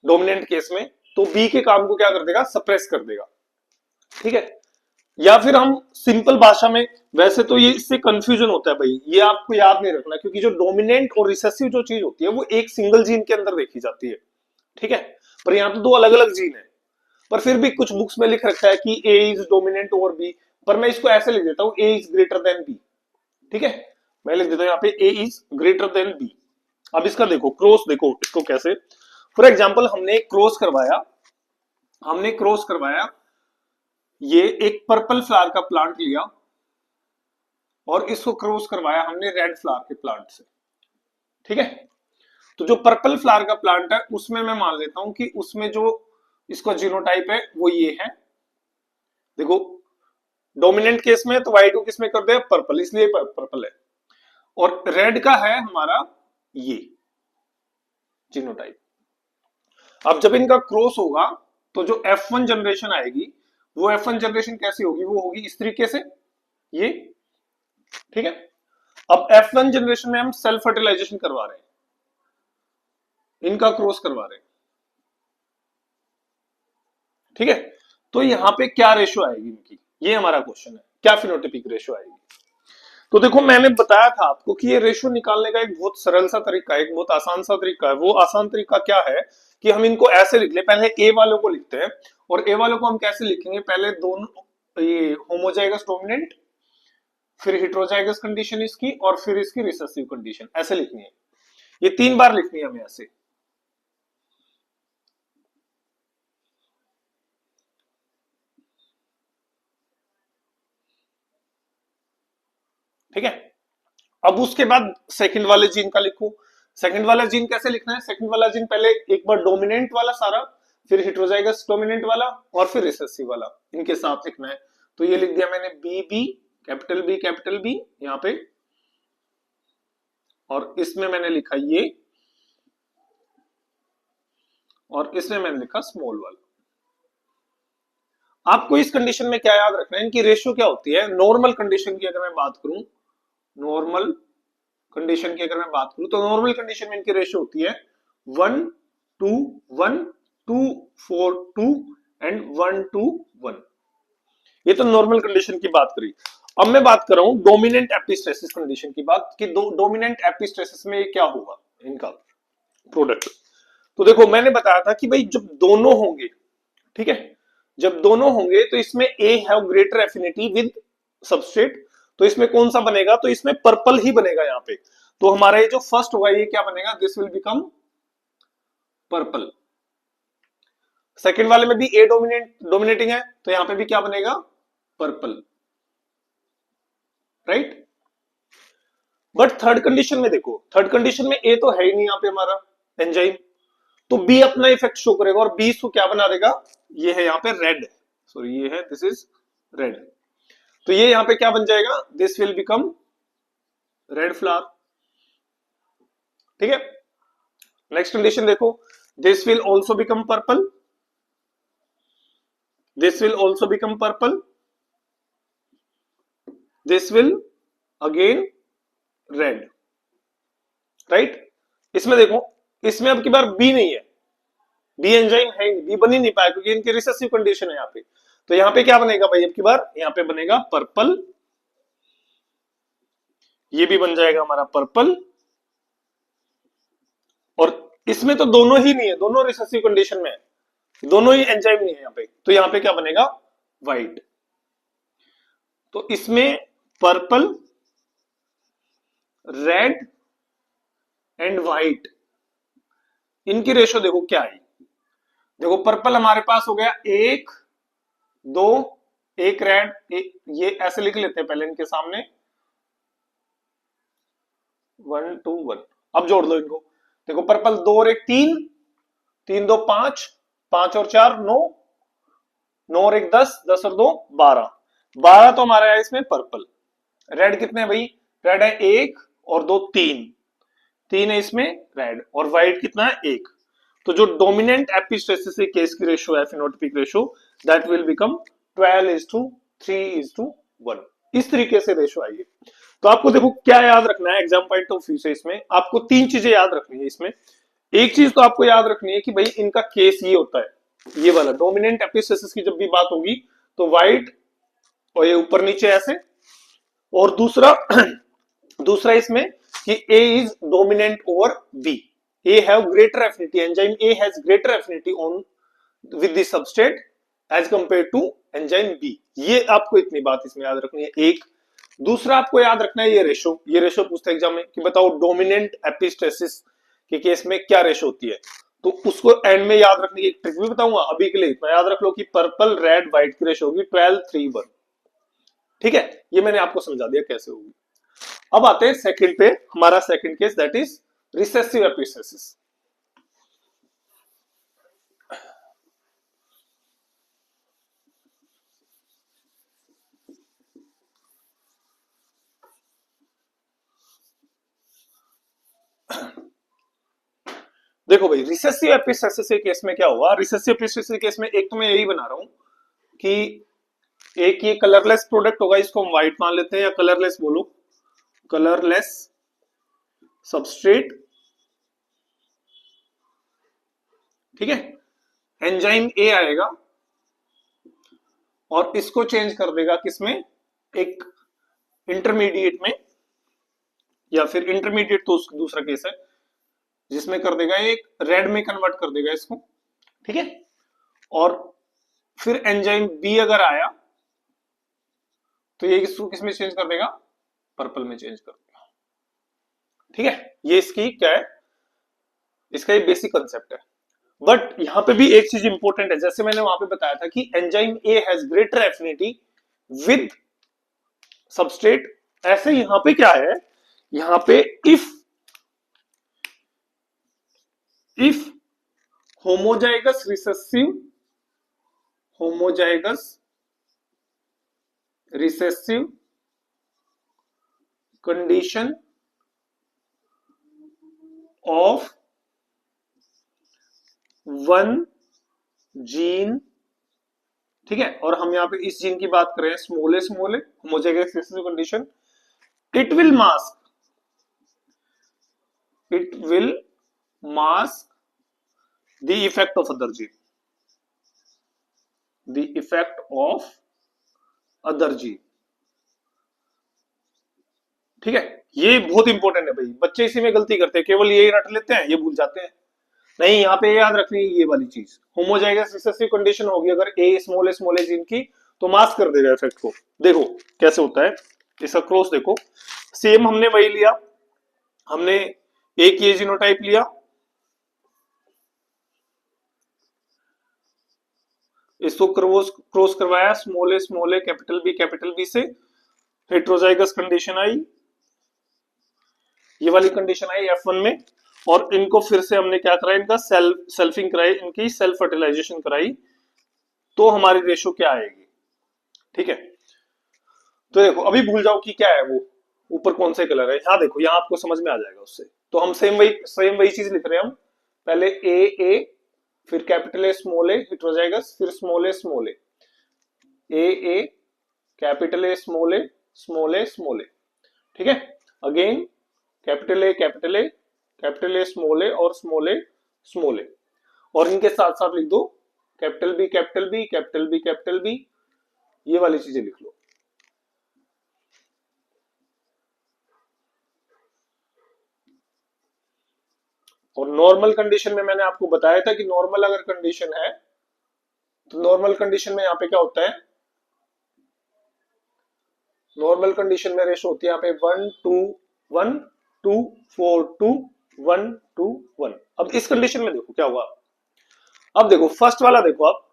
डोमिनेंट केस में, तो बी के काम को क्या कर देगा, सप्रेस कर देगा, ठीक है। या फिर हम सिंपल भाषा में, वैसे तो ये इससे कंफ्यूजन होता है भाई, ये आपको याद नहीं रखना, क्योंकि जो डोमिनेंट और रिसेसिव जो चीज होती है वो एक सिंगल जीन के अंदर देखी जाती है, ठीक है। पर यहाँ तो दो अलग अलग जीन है, पर फिर भी कुछ बुक्स में लिख रखा है कि ए इज डोमिनेंट ओवर बी, पर मैं इसको ऐसे लिख देता हूं ए इज ग्रेटर देन बी, ठीक है। मैं लिख देता हूं यहाँ पे ए इज ग्रेटर देन बी। अब इसका देखो क्रॉस, देखो इसको कैसे। फॉर एग्जाम्पल हमने क्रॉस करवाया ये एक पर्पल फ्लावर का प्लांट लिया, और इसको क्रॉस करवाया हमने रेड फ्लावर के प्लांट से, ठीक है। तो जो पर्पल फ्लावर का प्लांट है उसमें मैं मान लेता हूं कि उसमें जो इसका जीनोटाइप है वो ये है। देखो डोमिनेंट केस में तो वाई टू किस में कर दे पर्पल, इसलिए पर्पल है। और रेड का है हमारा ये जीनोटाइप। अब जब इनका क्रॉस होगा तो जो F1 जनरेशन आएगी वो F1 जनरेशन कैसी होगी, वो होगी इस तरीके से ये, ठीक है। अब F1 जनरेशन में हम सेल्फ फर्टिलाइजेशन करवा रहे हैं, इनका क्रॉस करवा रहे हैं, ठीक है। तो यहां पे क्या रेशियो आएगी इनकी, ये हमारा क्वेश्चन है, क्या फिनोटाइपिक रेशियो आएगी। तो देखो मैंने बताया था आपको कि ये रेशियो निकालने का एक बहुत सरल सा तरीका है, एक बहुत आसान सा तरीका है। वो आसान तरीका क्या है कि हम इनको ऐसे लिख ले, पहले ए वालों को लिखते हैं, और ए वालों को हम कैसे लिखेंगे, पहले दोनों ये होमोजाइगस डोमिनेंट, फिर हेटेरोजाइगस कंडीशन इसकी, और फिर इसकी रिसेसिव कंडीशन, ऐसे लिखनी है। ये 3 बार लिखनी है हमें ऐसे, ठीक है। अब उसके बाद सेकंड वाले जीन का लिखो। सेकंड वाला जीन कैसे लिखना है, सेकंड वाला जीन पहले एक बार डोमिनेंट वाला सारा, फिर हेटेरोजाइगस डोमिनेंट वाला, और फिर रिसेसिव वाला, इनके साथ लिखना है। तो ये लिख दिया मैंने बी बी कैपिटल बी यहां पे, और इसमें मैंने लिखा ये, और इसमें मैंने लिखा स्मॉल वाला। आपको इस कंडीशन में क्या याद रखना है, इनकी रेशियो क्या होती है। नॉर्मल कंडीशन की अगर मैं बात करूं, नॉर्मल कंडीशन की अगर मैं बात करूं तो नॉर्मल कंडीशन में इनकी रेशियो होती है 1:1, 2:4:2 एंड 1:1। ये तो नॉर्मल कंडीशन की बात करी। अब मैं बात कर रहा हूं डोमिनेंट एपिस्टेसिस कंडीशन की बात, कि डोमिनेंट एपिस्टेसिस में क्या होगा इनका प्रोडक्ट। तो देखो मैंने बताया था कि भाई जब दोनों होंगे, ठीक है, जब दोनों होंगे तो इसमें A have greater affinity with substrate, तो इसमें कौन सा बनेगा, तो इसमें पर्पल ही बनेगा यहाँ पे। तो हमारा ये जो फर्स्ट होगा ये क्या बनेगा, this will become purple. Second वाले में भी ए डोमिनेटिंग है, तो यहां पे भी क्या बनेगा, purple, right. But third condition में देखो, थर्ड कंडीशन में ए तो है ही नहीं यहाँ पे हमारा एंजाइम, तो बी अपना इफेक्ट शो करेगा, और बी इसको क्या बना देगा, ये है यहाँ पे रेड, सॉरी ये है, दिस इज रेड। तो ये यहां पे क्या बन जाएगा, this will become red flower, ठीक है। नेक्स्ट कंडीशन देखो, this will also become purple, this will also become purple, this will again red, right. इसमें देखो, इसमें अब की बार बी नहीं है, बी एंजाइम है, बी बन ही नहीं पाया क्योंकि इनकी रिसेसिव कंडीशन है यहाँ पे। तो यहाँ पे क्या बनेगा भाई, अब की बार यहाँ पे बनेगा पर्पल, ये भी बन जाएगा हमारा पर्पल, और इसमें तो दोनों ही नहीं है, दोनों रिसेसिव कंडीशन में है, दोनों ही एंजाइम नहीं है यहाँ पे, तो यहाँ पे क्या बनेगा, व्हाइट। तो इसमें पर्पल, रेड एंड व्हाइट, इनकी रेशो देखो क्या है। देखो पर्पल हमारे पास हो गया 1 2, एक रेड, एक ये ऐसे लिख लेते हैं पहले इनके सामने 1 2 1। अब जोड़ दो इनको, देखो पर्पल 2 और 1 3, 3 2 5, 5 और 4 9, 9 और 1 10, 10 और 2 12, 12 तो हमारा है इसमें पर्पल। रेड कितने हैं भाई, रेड है 1 और 2 3, 3 है इसमें रेड, और व्हाइट कितना है 1। तो जो डोमिनेंट एपिस्टेसिस केस की रेशियो है, phenotypic ratio, that will become 12:3:1। इस तरीके से रेशियो आएगी। तो आपको देखो क्या याद रखना है एग्जाम पॉइंट ऑफ व्यू से, इसमें आपको 3 चीजें याद रखनी है। इसमें एक चीज तो आपको याद रखनी है कि भाई इनका केस ये होता है, ये वाला डोमिनेंट एपिस्टेसिस की जब भी बात होगी तो व्हाइट और ये ऊपर नीचे ऐसे, और दूसरा दूसरा इसमें कि A is dominant over B. A have greater affinity, enzyme A has greater affinity on with the substrate as compared to enzyme B. ये आपको इतनी बात इसमें याद रखनी है एक। दूसरा आपको याद रखना है ये रेशो पूछता है एग्जाम में कि बताओ डोमिनेंट एपिस्टेसिस के केस में क्या रेशो होती है, तो उसको एंड में याद रखने की एक ट्रिक भी बताऊंगा। अभी के लिए इतना याद रख लो कि पर्पल रेड व्हाइट की रेशो होगी 12:3:1, ठीक है, ये मैंने आपको समझा दिया कैसे होगी। अब आते हैं सेकंड पे, हमारा second case that is recessive epistasis. देखो भाई, रिसेसिव एपिस्टेसिस के केस में क्या हुआ, रिसेसिव एपिस्टेसिस के केस में एक तो मैं यही बना रहा हूं कि एक ये कलरलेस प्रोडक्ट होगा, इसको हम व्हाइट मान लेते हैं, या कलरलेस बोलो, कलरलेस सबस्ट्रेट, ठीक है, एंजाइम ए आएगा और इसको चेंज कर देगा किसमें, एक इंटरमीडिएट में, या फिर इंटरमीडिएट तो दूसरा केस है जिसमें कर देगा एक रेड में कन्वर्ट कर देगा इसको, ठीक है, और फिर एंजाइम बी अगर आया तो ये इसको किसमें चेंज कर देगा, पर्पल में चेंज कर देगा, ठीक है। ये इसकी क्या है, इसका ये बेसिक कंसेप्ट है। बट यहां पे भी एक चीज इंपॉर्टेंट है, जैसे मैंने वहां पे बताया था कि enzyme A has greater affinity with substrate, ऐसे यहां पे क्या है, यहां पे if homozygous recessive condition of one gene, ठीक है, और हम यहां पे इस जीन की बात करें small homozygous recessive condition, it will mask the effect of other gene, the effect of other gene, ठीक है। ये बहुत इंपॉर्टेंट है भाई, बच्चे इसी में गलती करते हैं, केवल यही रट लेते हैं, ये भूल जाते हैं। नहीं, यहाँ पे याद रखनी है ये वाली चीज, होमोजाइगस रिसेसिव कंडीशन होगी अगर ए स्मॉल जीन की, तो मास्क कर देगा इफेक्ट को। देखो कैसे होता है इसका क्रॉस, देखो सेम हमने वही लिया, हमने एक ये जीनोटाइप लिया, इसको क्रॉस करवाया स्मॉल ए कैपिटल बी से, हेट्रोजाइगस कंडीशन आई, ये वाली कंडीशन आई F1 में, और इनको फिर से हमने क्या कराया, इनका सेल्फिंग कराई, इनकी सेल्फ फर्टिलाइजेशन कराई, तो हमारी रेशो क्या आएगी, ठीक है। तो देखो अभी भूल जाओ कि क्या है वो, ऊपर कौन से कलर है, यहाँ देखो, यहाँ आपको समझ में आ जाएगा उससे। तो हम सेम वही चीज लिख रहे हैं हम, पहले ए, फिर कैपिटल ए हेट्रोजाइगस, फिर small A capital A small A, ठीक है, अगेन कैपिटल ए और स्मॉल ए, और इनके साथ साथ लिख दो कैपिटल बी, ये वाली चीजें लिख लो। और नॉर्मल कंडीशन में मैंने आपको बताया था कि नॉर्मल अगर कंडीशन है तो नॉर्मल कंडीशन में यहाँ पे क्या होता है, नॉर्मल कंडीशन में रेशो होती है यहाँ पे 1:2:1:4:2:1:1:1। अब इस कंडीशन में देखो क्या हुआ, अब देखो फर्स्ट वाला देखो, अब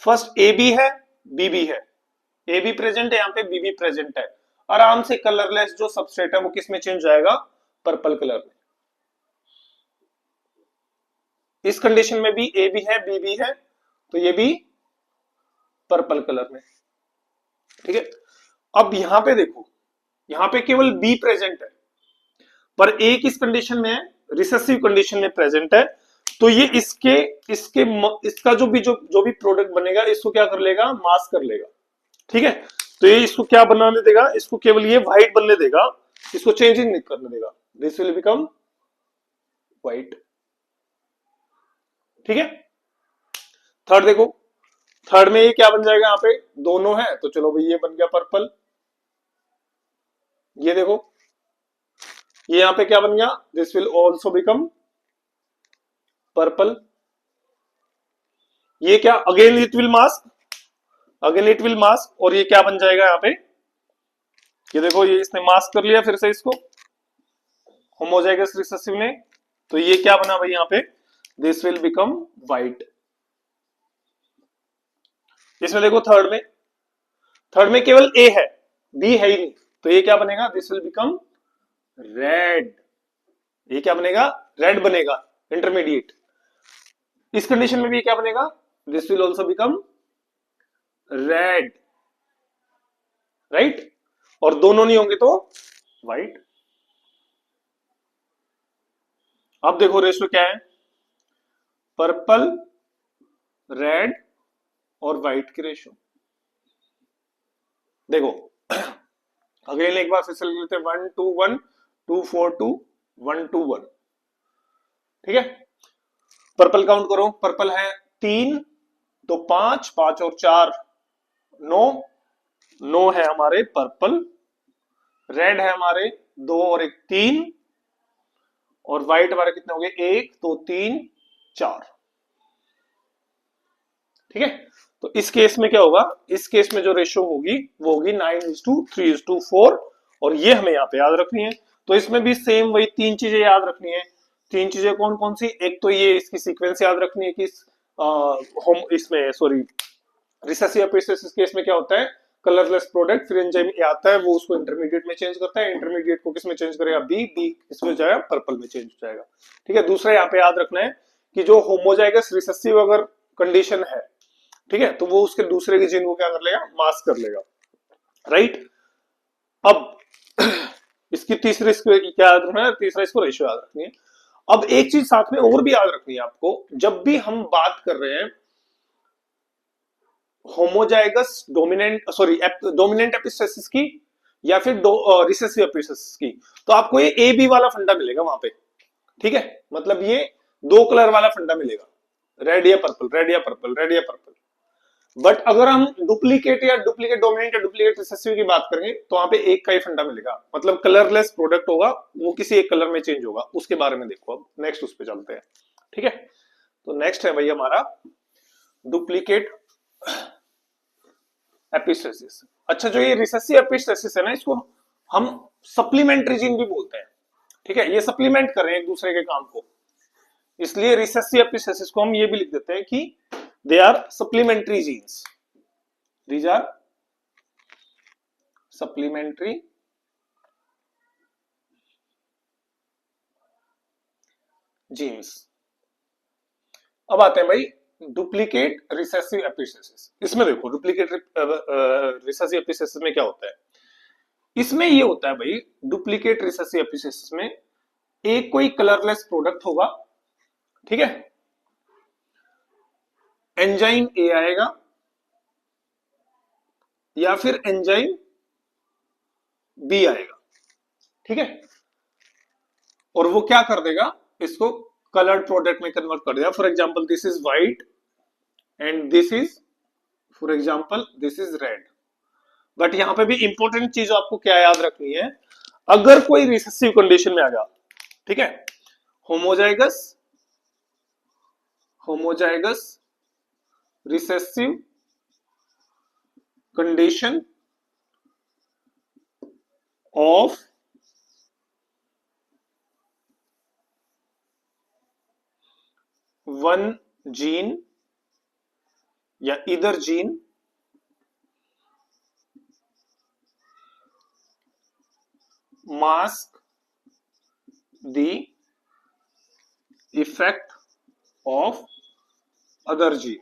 फर्स्ट ए बी है, बी बी है, ए बी प्रेजेंट है यहाँ पे, बी बी प्रेजेंट है, आराम से कलरलेस जो सबस्ट्रेट है वो किस में चेंज जाएगा, पर्पल कलर में। इस कंडीशन में भी ए बी है, बी बी है, तो ये भी पर्पल कलर में, ठीक है। अब यहां पे देखो, यहां पे केवल बी प्रेजेंट है, पर ए किस कंडीशन में है, रिसेसिव कंडीशन में प्रेजेंट है, तो ये इसका जो भी प्रोडक्ट बनेगा इसको क्या कर लेगा, मास्क कर लेगा, ठीक है। तो ये इसको क्या बनाने देगा, इसको केवल ये व्हाइट बनने देगा, इसको चेंजिंग नहीं करने देगा, दिस विल बिकम व्हाइट, ठीक है। थर्ड देखो, थर्ड में ये क्या बन जाएगा, यहाँ पे दोनों है तो चलो भाई ये बन गया पर्पल, ये देखो ये यहाँ पे क्या बन गया, this will also become purple, ये क्या, अगेन इट विल मास्क, और ये क्या बन जाएगा यहाँ पे, ये देखो ये इसने मास्क कर लिया फिर से इसको होमोजाइगस रिसेसिव ने, तो ये क्या बना भाई यहाँ पे, दिस विल बिकम व्हाइट। इसमें देखो थर्ड में केवल ए है, बी है ही नहीं, तो ये क्या बनेगा, दिस विल बिकम रेड। ये क्या बनेगा, रेड बनेगा, इंटरमीडिएट। इस कंडीशन में भी क्या बनेगा, this will also become red, right. और दोनों नहीं होंगे तो व्हाइट। अब देखो रेशियो क्या है, पर्पल, रेड और व्हाइट की रेशियो। देखो अगेन एक बार फिर से लिख लेते हैं, 1 2 1, 2 4 2, 1 2 1, ठीक है। पर्पल काउंट करो, पर्पल है 3, तो 5 5 और 4 9, 9 है हमारे पर्पल। रेड है हमारे 2 और 1 3, और व्हाइट हमारे कितने हो गए, 1 2 3 4, ठीक है। तो इस केस में क्या होगा, इस केस में जो रेशियो होगी वो होगी 9:3:4, और ये हमें यहाँ पे याद रखनी है। तो इसमें भी सेम वही तीन चीजें याद रखनी है। तीन चीजें कौन कौन सी, एक तो ये इसकी सीक्वेंस याद रखनी है कि होम इसमें सॉरी रिसेसिव एपिस्टेसिस केस में क्या होता है, कलरलेस प्रोडक्ट, फिर एंजाइम आता है वो उसको इंटरमीडिएट में चेंज करता है, इंटरमीडिएट को किस में चेंज करेगा, बी, बी इसमें जाएगा पर्पल में चेंज हो जाएगा, ठीक है। दूसरा यहाँ पे याद रखना है कि जो होमोजाइगस रिसेसिव अगर कंडीशन है, ठीक है, तो वो उसके दूसरे के जीन को क्या कर लेगा, मास्क कर लेगा, राइट। अब इसकी तीसरी इसको क्या याद रखना है, तीसरा इसको रेशियो याद रखनी है। अब एक चीज साथ में और भी याद रखनी है आपको, जब भी हम बात कर रहे हैं homozygous dominant sorry dominant epistasis की या फिर रिसेसिव एपिस्टेसिस की, तो आपको ये ए बी वाला फंडा मिलेगा वहां पे, ठीक है। मतलब ये दो कलर वाला फंडा मिलेगा, रेड या पर्पल, रेड या पर्पल, रेड या पर्पल। बट अगर हम डुप्लीकेट या डुप्लीकेट डोमिनेंट या डुप्लीकेट रिसेसिव की बात करेंगे तो वहां पे एक का ही फंडा मिलेगा, मतलब कलरलेस प्रोडक्ट होगा, वो किसी एक कलर में चेंज होगा, उसके बारे में देखो। अब नेक्स्ट उस पे चलते हैं, ठीक है। तो नेक्स्ट है भाई हमारा डुप्लीकेट एपिस्टेसिस। अच्छा, जो ये रिसेसिव एपिस्टेसिस है ना, इसको हम सप्लीमेंट्री जीन भी बोलते हैं, ठीक है। ये सप्लीमेंट कर रहे हैं एक दूसरे के काम को, इसलिए रिसेसिव एपिस्टेसिस को हम ये भी लिख देते हैं कि they are supplementary genes, these are supplementary genes. अब आते हैं भाई डुप्लीकेट रिसेसिव एपिस्टेसिस। इसमें देखो डुप्लीकेट रिसेसिव एपिस्टेसिस में क्या होता है, इसमें ये होता है भाई डुप्लीकेट रिसेसिव एपिस्टेसिस में एक कोई कलरलेस प्रोडक्ट होगा, ठीक है। एंजाइम ए आएगा या फिर एंजाइम बी आएगा, ठीक है। और वो क्या कर देगा, इसको कलर्ड प्रोडक्ट में कन्वर्ट कर देगा। For example this is white and this is, for example this is red. But यहां पे भी इंपॉर्टेंट चीज आपको क्या याद रखनी है, अगर कोई रिसेसिव कंडीशन में आ गया, ठीक है, homozygous homozygous recessive condition of one gene या इधर gene mask the effect of other gene,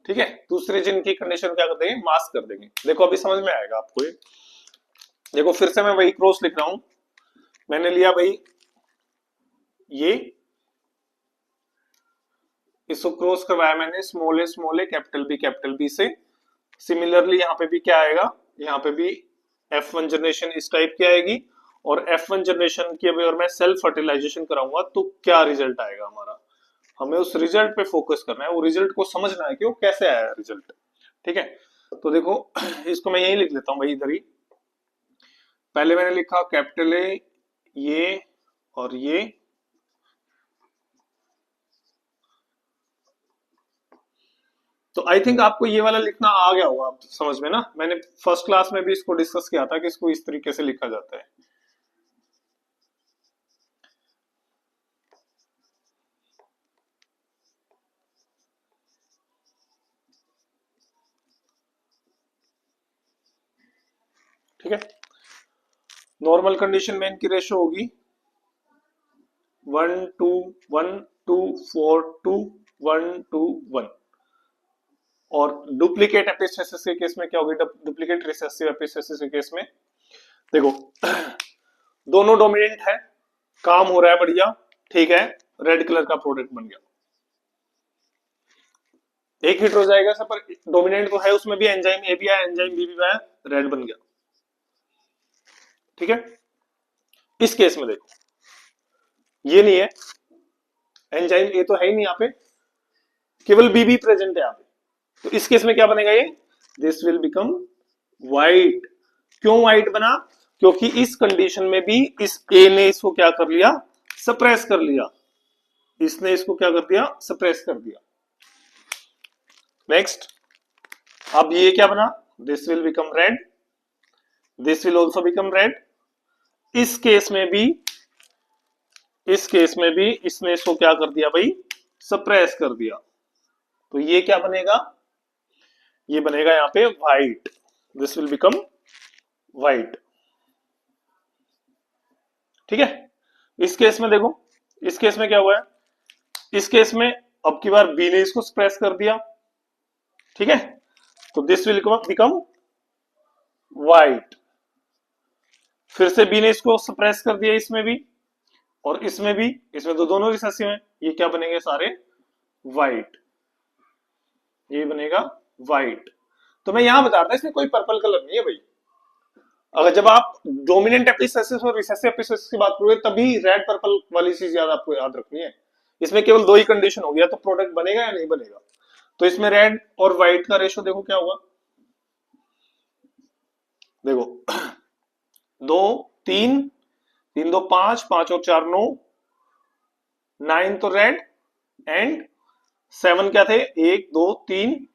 ठीक है। दूसरे जीन की कंडीशन क्या कर देंगे, मास्क कर देंगे। देखो अभी समझ में आएगा आपको ये। देखो फिर से मैं वही क्रॉस लिख रहा हूं, मैंने लिया भाई ये, इसको क्रॉस करवाया मैंने स्मॉल ए कैपिटल बी से। सिमिलरली यहाँ पे भी क्या आएगा, यहाँ पे भी F1 जनरेशन इस टाइप की आएगी, और F1 जनरेशन की अभी और मैं सेल्फ फर्टिलाइजेशन कराऊंगा तो क्या रिजल्ट आएगा हमारा, हमें उस रिजल्ट पे फोकस करना है, वो रिजल्ट को समझना है कि वो कैसे आया रिजल्ट, ठीक है। तो देखो इसको मैं यही लिख लेता हूँ भाई इधर ही। पहले मैंने लिखा कैपिटल ए, ये और ये, तो आई थिंक आपको ये वाला लिखना आ गया होगा आप समझ में ना, मैंने फर्स्ट क्लास में भी इसको डिस्कस किया था कि इसको इस तरीके से लिखा जाता है। ठीक है। नॉर्मल कंडीशन में इनकी रेशो होगी 1:1:2:4:2:1:1 और डुप्लीकेट एपिस्टेसिस के केस में क्या होगी, डुप्लीकेट रिसेसिव एपिस्टेसिस के केस में देखो दोनों डोमिनेंट है, काम हो रहा है बढ़िया, ठीक है, रेड कलर का प्रोडक्ट बन गया, एक हिट हो जाएगा सब, पर डोमिनेंट तो है, उसमें भी एंजाइम ए भी आया, एंजाइम बी भी आया, रेड बन गया, ठीक है। इस केस में देखो ये नहीं है, एंजाइम ए तो है ही नहीं यहाँ पे, केवल बी भी प्रेजेंट है यहाँ पे, तो इस केस में क्या बनेगा ये, दिस विल बिकम व्हाइट। क्यों व्हाइट बना, क्योंकि इस कंडीशन में भी इस ए ने इसको क्या कर लिया, सप्रेस कर लिया, इसने इसको क्या कर दिया, सप्रेस कर दिया। नेक्स्ट, अब ये क्या बना, this will become red, this will also become red. इस केस में भी इसने इसको क्या कर दिया भाई, सप्रेस कर दिया, तो ये क्या बनेगा, ये बनेगा यहाँ पे white, this will become white, ठीक है। इस केस में देखो, इस केस में क्या हुआ है, इस केस में अब की बार बी ने इसको सप्रेस कर दिया, ठीक है, तो दिस विल बिकम व्हाइट, फिर से बी ने इसको सप्रेस कर दिया इसमें भी, और इसमें भी, इसमें तो दोनों रिसेसिव हैं, ये क्या बनेंगे सारे व्हाइट, ये बनेगा व्हाइट। तो मैं यहां बता रहा था इसमें कोई पर्पल कलर नहीं है भाई, अगर जब आप डोमिनेंट एपिस्टेसिस और रिसेसिव एपिस्टेसिस की बात करोगे तभी रेड पर्पल वाली चीज याद आपको याद रखनी है, इसमें केवल दो ही कंडीशन होगी, या तो प्रोडक्ट बनेगा या नहीं बनेगा। तो इसमें रेड और व्हाइट का रेशो देखो क्या होगा, देखो 2 3, 3 2 5, 5 और 4 9, 9 तो रेड एंड 7 क्या थे, 1 2 3,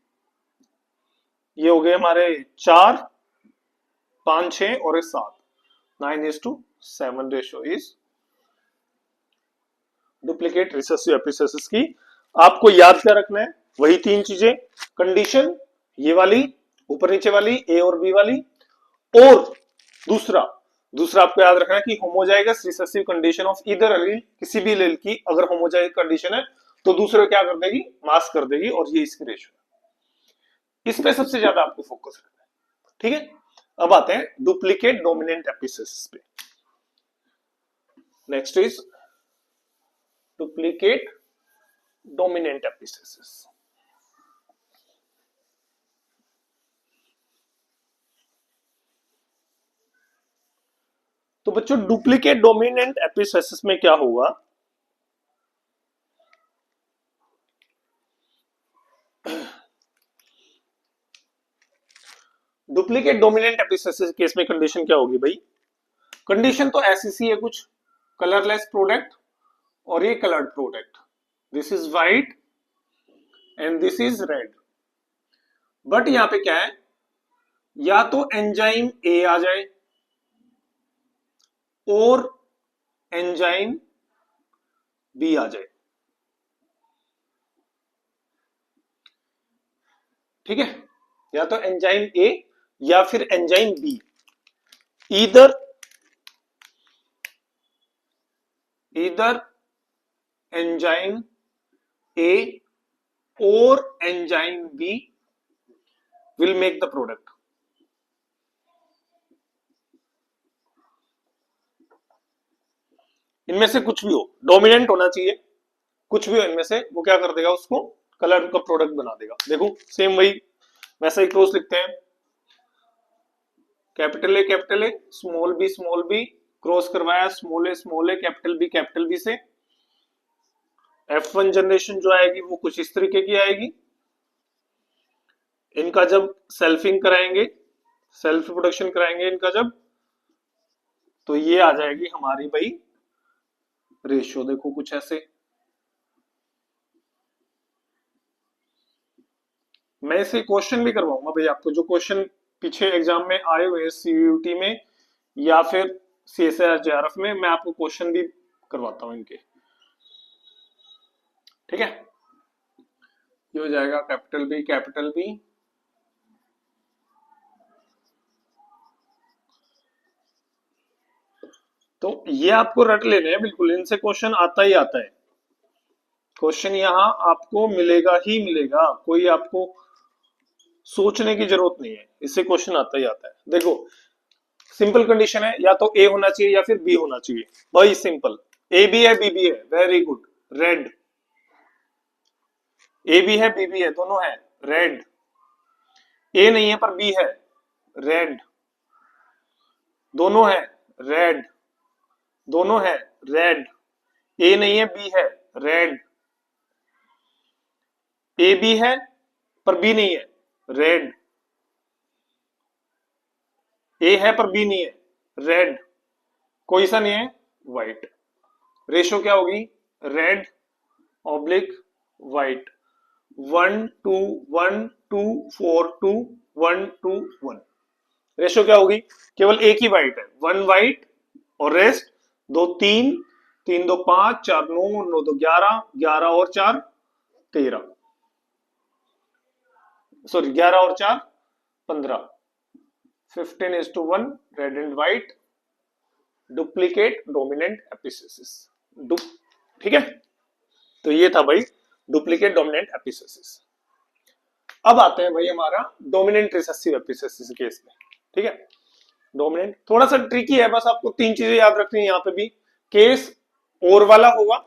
ये हो गए हमारे 4 5 6 और 7, 9:7 ratio is duplicate recessive epistasis की। आपको याद क्या रखना है, वही तीन चीजें, कंडीशन ये वाली ऊपर नीचे वाली ए और बी वाली, और दूसरा आपको याद रखना है कि homozygous recessive condition of either allele, किसी भी एलील की अगर होमोजाइगस कंडीशन है तो दूसरे क्या कर देगी, मास्क कर देगी, और ये इसकी रेशो है, इस पे सबसे ज्यादा आपको फोकस रखना है, ठीक है। अब आते हैं डुप्लीकेट डोमिनेंट एपिस्टेसिस पे। Next is duplicate dominant epistasis. तो बच्चों डुप्लीकेट डोमिनेंट एपिस्टेसिस में क्या होगा, डुप्लीकेट डोमिनेंट एपिस्टेसिस केस में कंडीशन क्या होगी भाई, कंडीशन तो ऐसी सी है कुछ, कलरलेस प्रोडक्ट और ये coloured product, this is white and this is red, but यहां पे क्या है, या तो एंजाइम ए आ जाए और एंजाइम बी आ जाए, ठीक है, या तो एंजाइम ए या फिर enzyme B, either enzyme A और enzyme B will make the product. इनमें से कुछ भी हो, डोमिनेंट होना चाहिए, कुछ भी हो इनमें से, वो क्या कर देगा, उसको कलर का प्रोडक्ट बना देगा। देखो सेम वही वैसा ही क्रॉस लिखते हैं, capital A small B cross करवाया स्मॉल ए कैपिटल बी से, F1 जनरेशन जो आएगी वो कुछ इस तरीके की आएगी, इनका जब सेल्फिंग कराएंगे, सेल्फ प्रोडक्शन कराएंगे इनका जब, तो ये आ जाएगी हमारी भाई रेशियो, देखो कुछ ऐसे। मैं इसे क्वेश्चन भी करवाऊंगा भाई आपको, जो क्वेश्चन पीछे एग्जाम में आए हुए सीयूटी में या फिर CSIR JRF में, मैं आपको क्वेश्चन भी करवाता हूं इनके, ठीक है। ये हो जाएगा कैपिटल बी तो ये आपको रट लेने हैं बिल्कुल, इनसे क्वेश्चन आता ही आता है। क्वेश्चन यहाँ आपको मिलेगा ही मिलेगा, कोई आपको सोचने की जरूरत नहीं है, इससे क्वेश्चन आता ही आता है। देखो सिंपल कंडीशन है, या तो ए होना चाहिए या फिर बी होना चाहिए, भाई सिंपल। ए भी है बी भी है, वेरी गुड, रेड। ए भी है बी भी है, दोनों है, रेड। ए नहीं है पर बी है, रेड। दोनों है, रेड। दोनों है, रेड। ए नहीं है बी है, रेड। ए बी है पर बी नहीं है, रेड। ए है पर बी नहीं है, रेड। कोई सा नहीं है, व्हाइट। रेशो क्या होगी, रेड ऑब्लिक व्हाइट। 1 2 1 2 4 2 1 2 1। रेशो क्या होगी, केवल एक ही व्हाइट है, 1 व्हाइट और रेस्ट 2 3, 3 2 5, 4 9, 9 2 11, 11 और 4 13, सॉरी 11 और 4 15, 15:1, red and white, duplicate dominant apices. ठीक है, तो ये था भाई डुप्लीकेट डोमिनेंट एपिसिस। अब आते हैं भाई हमारा डोमिनेंट रिसेसिव एपिसिस केस में। ठीक है, डोमिनेंट थोड़ा सा ट्रिकी है, बस आपको 3 चीजें याद रखनी है यहाँ पे भी। केस और वाला होगा,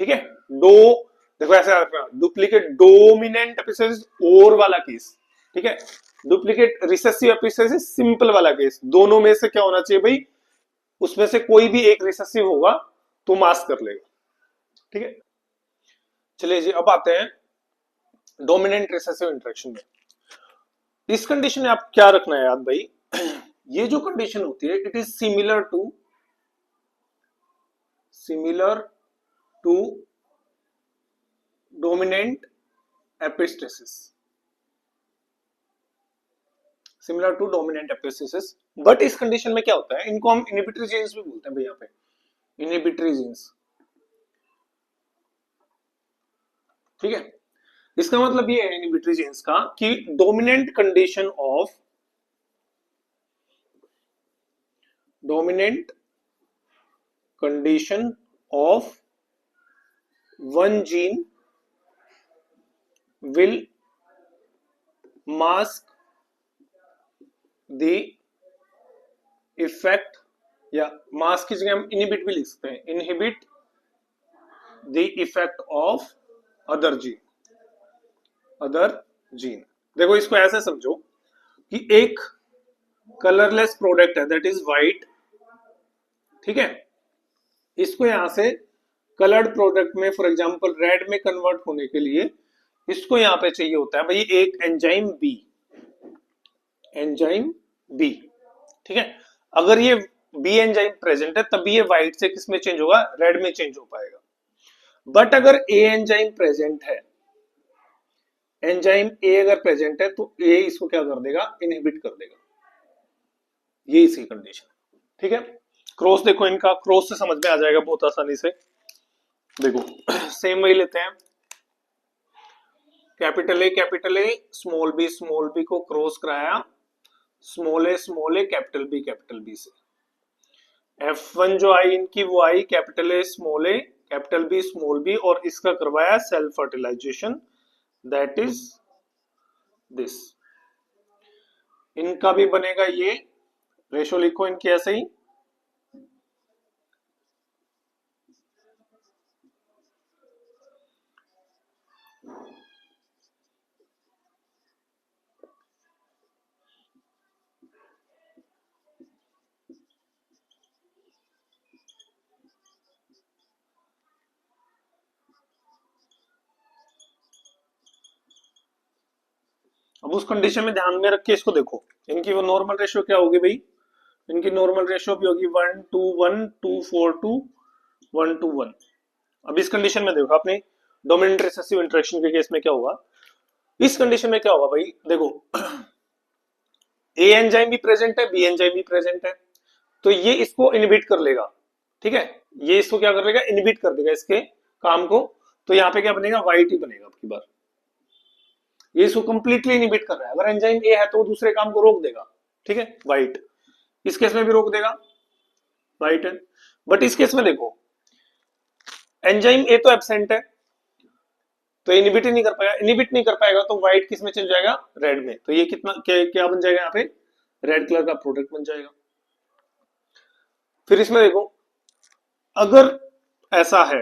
ठीक है, दो, देखो ऐसे रखना, डुप्लीकेट डोमिनेंट एपिसिस और वाला केस, ठीक है। डुप्लीकेट रिसेसिव एपिसिस सिंपल वाला केस, दोनों में से क्या होना चाहिए भाई, उसमें से कोई भी एक रिसेसिव होगा तो मास्क कर लेगा, ठीक है। चलिए जी, अब आते हैं डोमिनेंट रिसेसिव इंटरेक्शन में। इस कंडीशन में आप क्या रखना है याद भाई, ये जो कंडीशन होती है, it is similar to dominant epistasis, similar to dominant epistasis. But इस कंडीशन में क्या होता है, इनको हम इनहिबिटरी जीन्स भी बोलते हैं भाई, यहाँ पे इनहिबिटरी जीन्स, ठीक है। इसका मतलब ये है इनहिबिटरी जीन्स का कि dominant condition of one gene will mask the effect, या मास्क की जगह हम इनहिबिट भी लिख सकते हैं, inhibit the effect of other gene. देखो इसको ऐसे समझो कि एक कलरलेस प्रोडक्ट है, दैट इज व्हाइट, ठीक है। इसको यहां से कलर्ड प्रोडक्ट में, फॉर एग्जांपल रेड में कन्वर्ट होने के लिए इसको यहां पे चाहिए होता है भाई एक एंजाइम बी, ठीक है। अगर ये बी एंजाइम प्रेजेंट है तभी ये व्हाइट से किस में चेंज होगा, रेड में चेंज हो पाएगा। बट अगर ए एंजाइम प्रेजेंट है, एंजाइम ए अगर प्रेजेंट है तो ए इसको क्या कर देगा, इनहिबिट कर देगा। ये इसकी कंडीशन, ठीक है। क्रॉस देखो इनका, क्रॉस से समझ में आ जाएगा बहुत आसानी से। देखो सेम वही लेते हैं, कैपिटल ए स्मॉल बी को क्रॉस कराया स्मॉल ए कैपिटल बी से। F1 जो आई इनकी वो आई capital A capital B small B, और इसका करवाया self fertilization, that is this. इनका भी बनेगा ये, रेशो लिखो इनकी ऐसे ही, अब उस कंडीशन में ध्यान में रख के इसको देखो, इनकी वो नॉर्मल रेशियो क्या होगी भाई, इनकी नॉर्मल रेशियो भी होगी 1:1, 2:4:2, 1:1। अब इस कंडीशन में देखो आपने डोमिनेंट रिसेसिव इंटरेक्शन के केस में क्या होगा, इस कंडीशन में क्या होगा भाई, देखो ए एंजाइम भी प्रेजेंट है, बी एंजाइम भी प्रेजेंट है, तो ये इसको इनहिबिट कर लेगा, ठीक है। ये इसको क्या कर लेगा, इनहिबिट कर देगा इसके काम को, तो यहाँ पे क्या बनेगा, व्हाइट ही बनेगा अब की बार। ये इसको कंप्लीटली इनहिबिट कर रहा है, अगर एंजाइम ए है तो वो दूसरे काम को रोक देगा, ठीक है, व्हाइट। इस केस में भी रोक देगा, राइट है। बट इस केस में देखो एंजाइम ए तो एब्सेंट है, तो इनिबिट ही नहीं कर पाएगा, इनिबिट नहीं कर पाएगा तो व्हाइट किस में चेंज हो जाएगा, रेड में। तो ये कितना क्या बन जाएगा यहाँ पे, रेड कलर का प्रोडक्ट बन जाएगा। फिर इसमें देखो अगर ऐसा है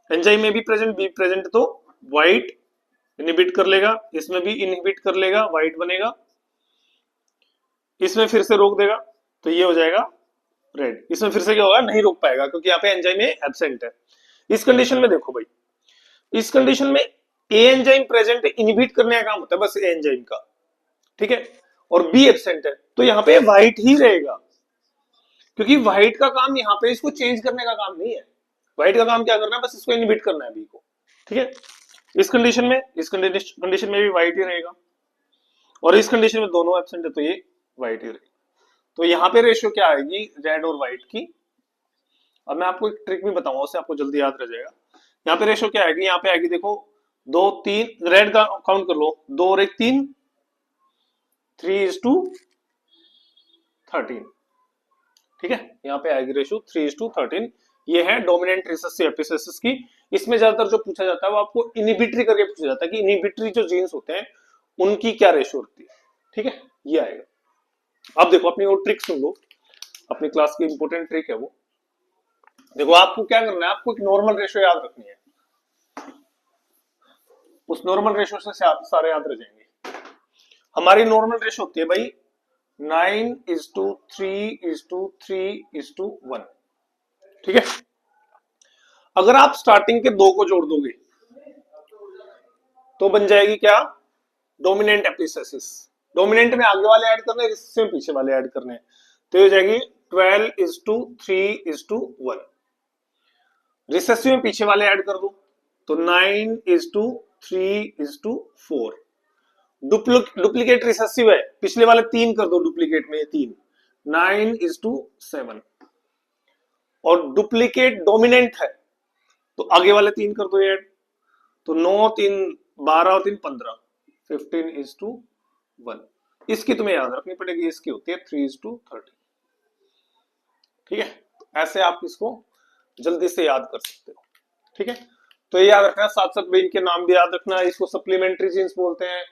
एंजाइम में भी प्रेजेंट बी प्रेजेंट, तो व्हाइट इनिबिट कर लेगा, इसमें भी इनिबिट कर लेगा, व्हाइट बनेगा, इसमें फिर से रोक देगा तो ये हो जाएगा रेड। इसमें फिर से क्या होगा, नहीं रोक पाएगा क्योंकि यहाँ पे एंजाइम एब्सेंट है। इस कंडीशन में देखो भाई, इस कंडीशन में ए एंजाइम प्रेजेंट है, इनिबिट करने का काम होता है बस ए एंजाइम का, ठीक है, और बी एब्सेंट है, तो यहाँ पे व्हाइट ही रहेगा क्योंकि व्हाइट का काम यहाँ पे इसको चेंज करने का काम नहीं है। व्हाइट का काम क्या करना है, बस इसको इनिबिट करना है बी को, ठीक है। इस कंडीशन में भी व्हाइट ही रहेगा, और इस कंडीशन में दोनों एब्सेंट है तो ये व्हाइट ही रहेगा। तो यहाँ पे रेशियो क्या आएगी, रेड और व्हाइट की। अब मैं आपको एक ट्रिक भी बताऊंगा, उससे आपको जल्दी याद रह जाएगा। यहाँ पे रेशियो क्या आएगी, यहाँ पे आएगी देखो 2 3, रेड का काउंट कर लो 2 और 1 3, 3:13, ठीक है। यहाँ पे आएगी रेशियो 3:13। ये है डोमिनेंट रिसेसिव एपिसिस की। इसमें ज्यादातर जो पूछा जाता है वो आपको इनिबिटरी करके पूछा जाता है कि इनिबिटरी जो जीन्स होते हैं उनकी क्या रेशियो होती है, ठीक है, ये आएगा। अब देखो अपनी वो ट्रिक सुन लो, अपनी क्लास की इंपोर्टेंट ट्रिक है वो। देखो आपको क्या करना है, आपको एक नॉर्मल रेशियो याद रखनी है, उस नॉर्मल रेशियो से सारे याद रह जाएंगे। हमारी नॉर्मल रेशियो होती है भाई 9:3:3:1, ठीक है। अगर आप स्टार्टिंग के 2 को जोड़ दोगे तो बन जाएगी क्या, डोमिनेंट एपिसिस। डोमिनेंट में आगे वाले ऐड करने, रिसेसिव में पीछे वाले ऐड करने, तो ये हो जाएगी 12:3:1। रिसेसिव में पीछे वाले ऐड कर दो तो 9:3:4। डुप्लीकेट रिसेसिव है, पिछले वाले 3 कर दो डुप्लीकेट में, 3 9:7। और डुप्लीकेट डोमिनेंट है तो आगे वाले 3 कर दो ऐड, तो 9 3 12 और 3 15, 15:1। इसकी तुम्हें याद रखनी पड़ेगी, इसकी होती है 3:30, ठीक है। ऐसे आप इसको जल्दी से याद कर सकते हो, ठीक है। तो ये याद रखना, साथ साथ इनके नाम भी याद रखना। इसको सप्लीमेंट्री जीन्स बोलते हैं,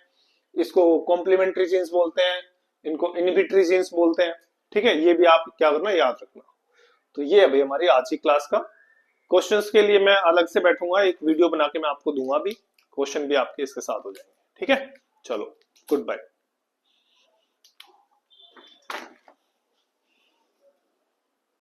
इसको कॉम्प्लीमेंट्री जीन्स बोलते हैं, इनको इनहिबिटरी जीन्स बोलते हैं, ठीक है। ये भी आप क्या करना, याद रखना। तो ये है भाई हमारी आज की क्लास का। क्वेश्चंस के लिए मैं अलग से बैठूंगा, एक वीडियो बना के मैं आपको दूंगा भी, क्वेश्चन भी आपके इसके साथ हो जाएंगे, ठीक है। चलो गुड बाय।